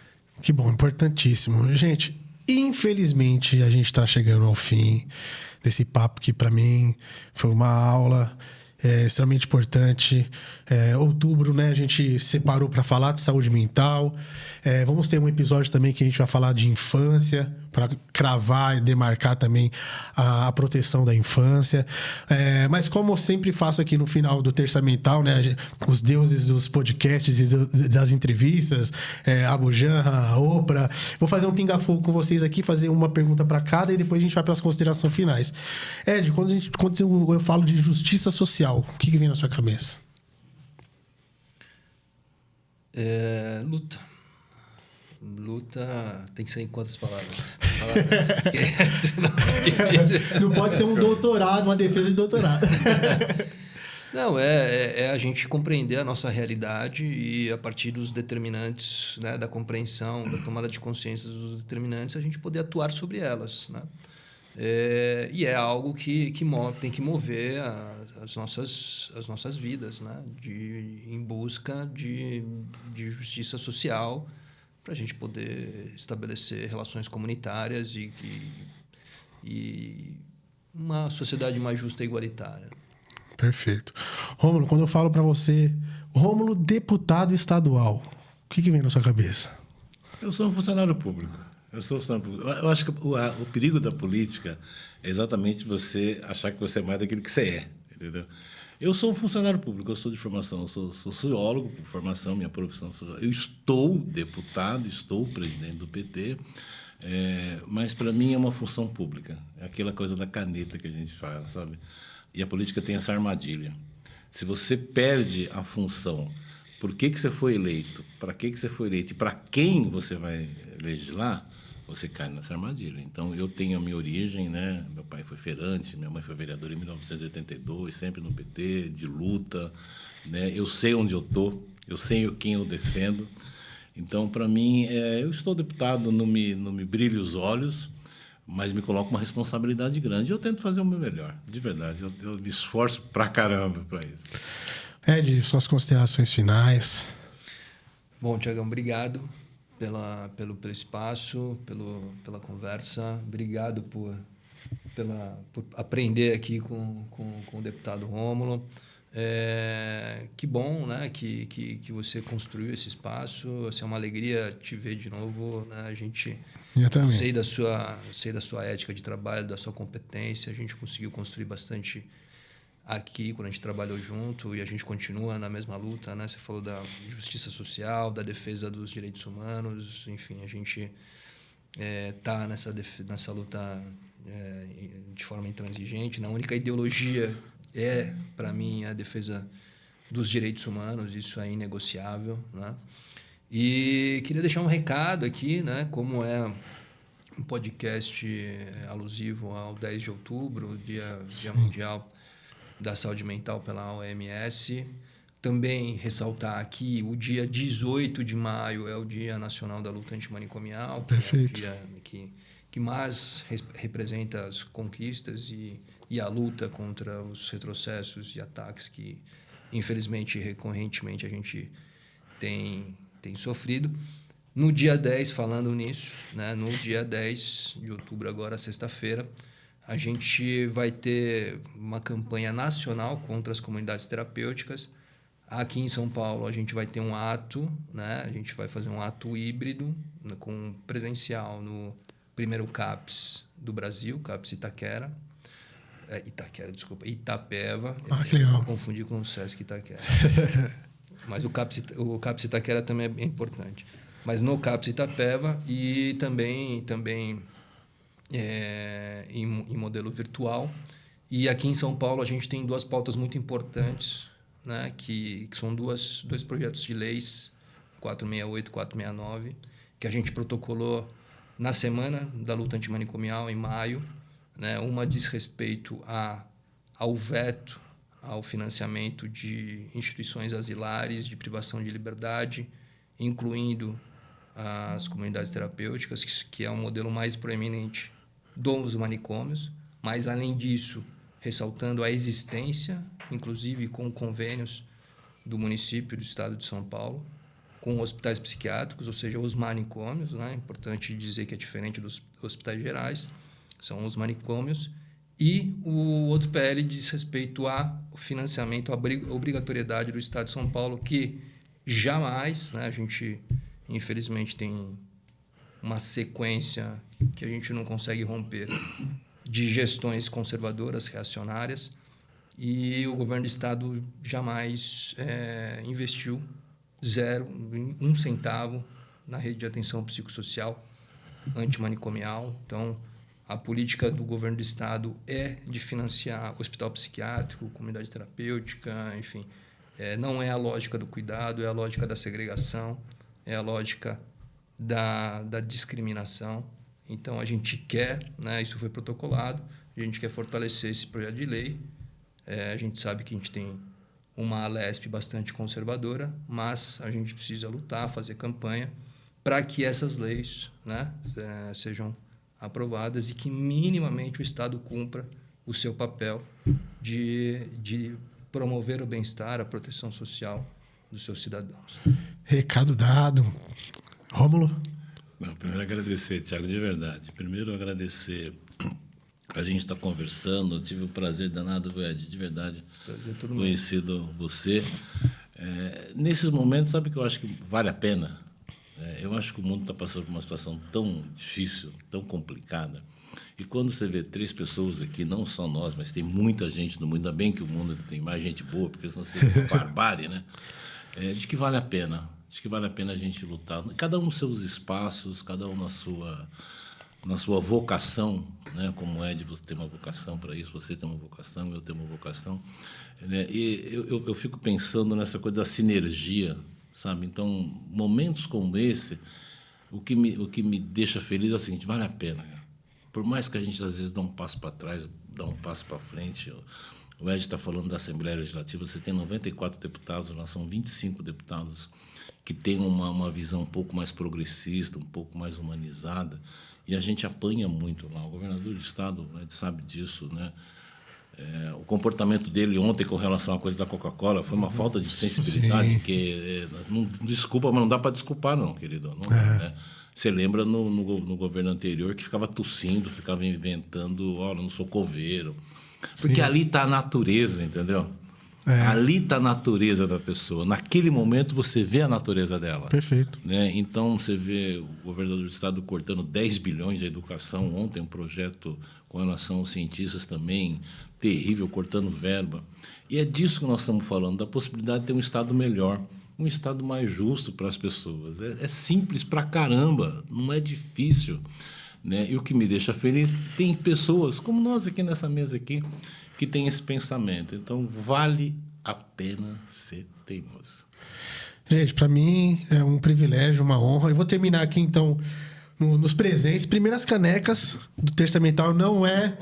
Speaker 1: Que bom, importantíssimo. Gente, infelizmente, a gente está chegando ao fim desse papo que, para mim, foi uma aula extremamente importante. Outubro, né, a gente separou para falar de saúde mental. Vamos ter um episódio também que a gente vai falar de infância, para cravar e demarcar também a proteção da infância. Mas como eu sempre faço aqui no final do Terça Mental, né, os deuses dos podcasts e das entrevistas, a Bujanra, a Oprah, vou fazer um pinga-fogo com vocês aqui, fazer uma pergunta para cada e depois a gente vai para as considerações finais. Ed, quando eu falo de justiça social, o que vem na sua cabeça?
Speaker 3: Luta. Luta tem que ser em quantas palavras?
Speaker 1: Não pode ser um doutorado, uma defesa de doutorado.
Speaker 3: Não, é a gente compreender a nossa realidade e, a partir dos determinantes, né, da compreensão, da tomada de consciência dos determinantes, a gente poder atuar sobre elas, né? E é algo que tem que mover as nossas vidas, né? Em busca de justiça social, para a gente poder estabelecer relações comunitárias e uma sociedade mais justa e igualitária.
Speaker 1: Perfeito. Rômulo, quando eu falo para você, Rômulo, deputado estadual, o que vem na sua cabeça?
Speaker 2: Eu sou um funcionário público. Eu acho que o perigo da política é exatamente você achar que você é mais daquilo que você é, entendeu? Eu sou um funcionário público, eu sou de formação, eu sou sociólogo por formação, minha profissão social. Eu estou deputado, estou presidente do PT, mas para mim é uma função pública. É aquela coisa da caneta que a gente fala, sabe? E a política tem essa armadilha. Se você perde a função, por que você foi eleito, para que você foi eleito e para quem você vai legislar, você cai nessa armadilha. Então, eu tenho a minha origem, né? Meu pai foi feirante, minha mãe foi vereadora em 1982, sempre no PT, de luta, né? Eu sei onde eu estou, eu sei quem eu defendo. Então, para mim, eu estou deputado, não me brilha os olhos, mas me coloco uma responsabilidade grande. Eu tento fazer o meu melhor, de verdade. Eu me esforço pra caramba para isso.
Speaker 1: Ed, suas considerações finais.
Speaker 3: Bom, Tiagão, obrigado pelo espaço, pela conversa. Obrigado por aprender aqui com o deputado Rômulo. Que bom, né, que você construiu esse espaço. Assim, é uma alegria te ver de novo, né? A gente
Speaker 1: Eu também.
Speaker 3: sei da sua ética de trabalho, da sua competência. A gente conseguiu construir bastante aqui quando a gente trabalhou junto e a gente continua na mesma luta, né? Você falou da justiça social, da defesa dos direitos humanos, enfim, a gente tá nessa luta de forma intransigente. A única ideologia para mim, a defesa dos direitos humanos, isso é inegociável, né? E queria deixar um recado aqui, né? Como é um podcast alusivo ao 10 de outubro, Dia Mundial da Saúde Mental pela OMS. Também ressaltar aqui, o dia 18 de maio é o Dia Nacional da Luta Antimanicomial, que
Speaker 1: Perfeito.
Speaker 3: é o dia que mais representa as conquistas e a luta contra os retrocessos e ataques que, infelizmente, recorrentemente a gente tem sofrido. No dia 10, falando nisso, né, no dia 10 de outubro, agora, sexta-feira, a gente vai ter uma campanha nacional contra as comunidades terapêuticas. Aqui em São Paulo, a gente vai ter um ato, né? A gente vai fazer um ato híbrido, né, com presencial no primeiro CAPS do Brasil, CAPS Itaquera. Itapeva.
Speaker 1: Que legal.
Speaker 3: Eu confundi com o Sesc Itaquera. Mas o CAPS Itaquera também é bem importante. Mas no CAPS Itapeva e também em modelo virtual. E aqui em São Paulo a gente tem duas pautas muito importantes, né, que são dois projetos de leis, 468 e 469, que a gente protocolou na Semana da Luta Antimanicomial, em maio. Né? Uma diz respeito ao veto ao financiamento de instituições asilares de privação de liberdade, incluindo as comunidades terapêuticas, que é o modelo mais proeminente dos manicômios, mas, além disso, ressaltando a existência, inclusive com convênios do município do estado de São Paulo, com hospitais psiquiátricos, ou seja, os manicômios, né? É importante dizer que é diferente dos hospitais gerais, são os manicômios. E o outro PL diz respeito ao financiamento, à obrigatoriedade do estado de São Paulo, que jamais, né, a gente, infelizmente, tem uma sequência que a gente não consegue romper de gestões conservadoras, reacionárias, e o governo do estado jamais investiu um centavo na rede de atenção psicossocial antimanicomial. Então, a política do governo do estado é de financiar hospital psiquiátrico, comunidade terapêutica, enfim. Não é a lógica do cuidado, é a lógica da segregação, é a lógica da discriminação. Então, a gente quer, né, isso foi protocolado, a gente quer fortalecer esse projeto de lei. A gente sabe que a gente tem uma Alesp bastante conservadora, mas a gente precisa lutar, fazer campanha para que essas leis, né, sejam aprovadas e que minimamente o Estado cumpra o seu papel de promover o bem-estar, a proteção social dos seus cidadãos.
Speaker 1: Recado dado. Rômulo?
Speaker 2: Não, primeiro agradecer, Thiago, de verdade. Primeiro agradecer. A gente está conversando, eu tive o prazer danado, Ed, de verdade, conhecido você. Nesses momentos, sabe que eu acho que vale a pena? Eu acho que o mundo está passando por uma situação tão difícil, tão complicada. E quando você vê 3 pessoas aqui, não só nós, mas tem muita gente no mundo, ainda bem que o mundo tem mais gente boa, porque senão seria uma barbárie, né? Diz que vale a pena. Diz que vale a pena a gente lutar. Cada um nos seus espaços, cada um na sua vocação, né? Como é de você ter uma vocação para isso, você tem uma vocação, eu tenho uma vocação, né? E eu fico pensando nessa coisa da sinergia, sabe? Então, momentos como esse, o que me deixa feliz é o seguinte: vale a pena, cara. Por mais que a gente às vezes dá um passo para trás, dá um passo para frente. O Ed está falando da Assembleia Legislativa, você tem 94 deputados, nós são 25 deputados que têm uma visão um pouco mais progressista, um pouco mais humanizada. E a gente apanha muito lá. O governador do estado, né, sabe disso, né? O comportamento dele ontem com relação à coisa da Coca-Cola foi uma falta de sensibilidade.
Speaker 1: Sim.
Speaker 2: Que não desculpa, mas não dá para desculpar, não, querido. Não dá, né? Você lembra no governo anterior que ficava tossindo, ficava inventando, não sou coveiro. Porque ali está a natureza, entendeu? Ali está a natureza da pessoa. Naquele momento você vê a natureza dela.
Speaker 1: Perfeito.
Speaker 2: Né? Então você vê o governador do estado cortando 10 bilhões da educação. Ontem um projeto com relação aos cientistas também, terrível, cortando verba. E é disso que nós estamos falando, da possibilidade de ter um estado melhor, um estado mais justo para as pessoas. É simples pra caramba, não é difícil. Né? E o que me deixa feliz, tem pessoas como nós aqui nessa mesa aqui, que têm esse pensamento. Então, vale a pena ser teimoso.
Speaker 1: Gente, para mim é um privilégio, uma honra. Eu vou terminar aqui, então, nos presentes. Primeiras canecas do Terça Mental não é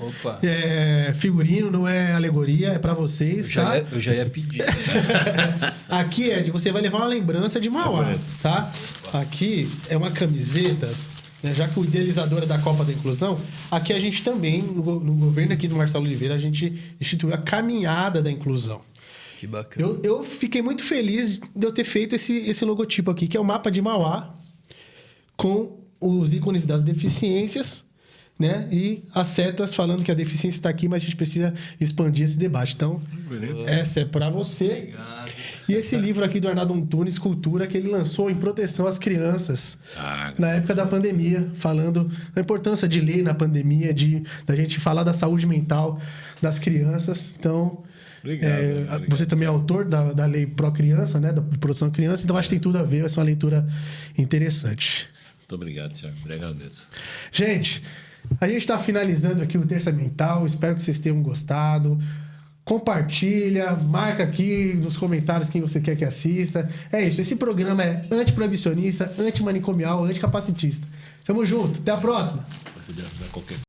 Speaker 1: figurino, não é alegoria, é para vocês, tá?
Speaker 3: Eu já ia pedir.
Speaker 1: Aqui você vai levar uma lembrança de Mauá, tá? Aqui é uma camiseta, né, já que o idealizador é da Copa da Inclusão, aqui a gente também, no governo aqui do Marcelo Oliveira, a gente instituiu a Caminhada da Inclusão.
Speaker 3: Que bacana.
Speaker 1: Eu fiquei muito feliz de eu ter feito esse logotipo aqui, que é o mapa de Mauá, com os ícones das deficiências, né? E as setas falando que a deficiência está aqui, mas a gente precisa expandir esse debate. Então, essa é para você.
Speaker 3: Obrigado.
Speaker 1: E esse livro aqui do Arnaldo Antunes, Cultura, que ele lançou em proteção às crianças na época da pandemia, falando da importância de ler na pandemia, da gente falar da saúde mental das crianças. Então,
Speaker 2: Obrigado.
Speaker 1: você também é autor da lei pró-criança, né? Da proteção à criança, então acho que tem tudo a ver, vai ser uma leitura interessante.
Speaker 2: Muito obrigado, Thiago. Obrigado mesmo.
Speaker 1: Gente, a gente está finalizando aqui o Terça Mental. Espero que vocês tenham gostado. Compartilha, marca aqui nos comentários quem você quer que assista. É isso. Esse programa é antiproibicionista, antimanicomial, anticapacitista. Tamo junto. Até a próxima.
Speaker 2: Podia dar qualquer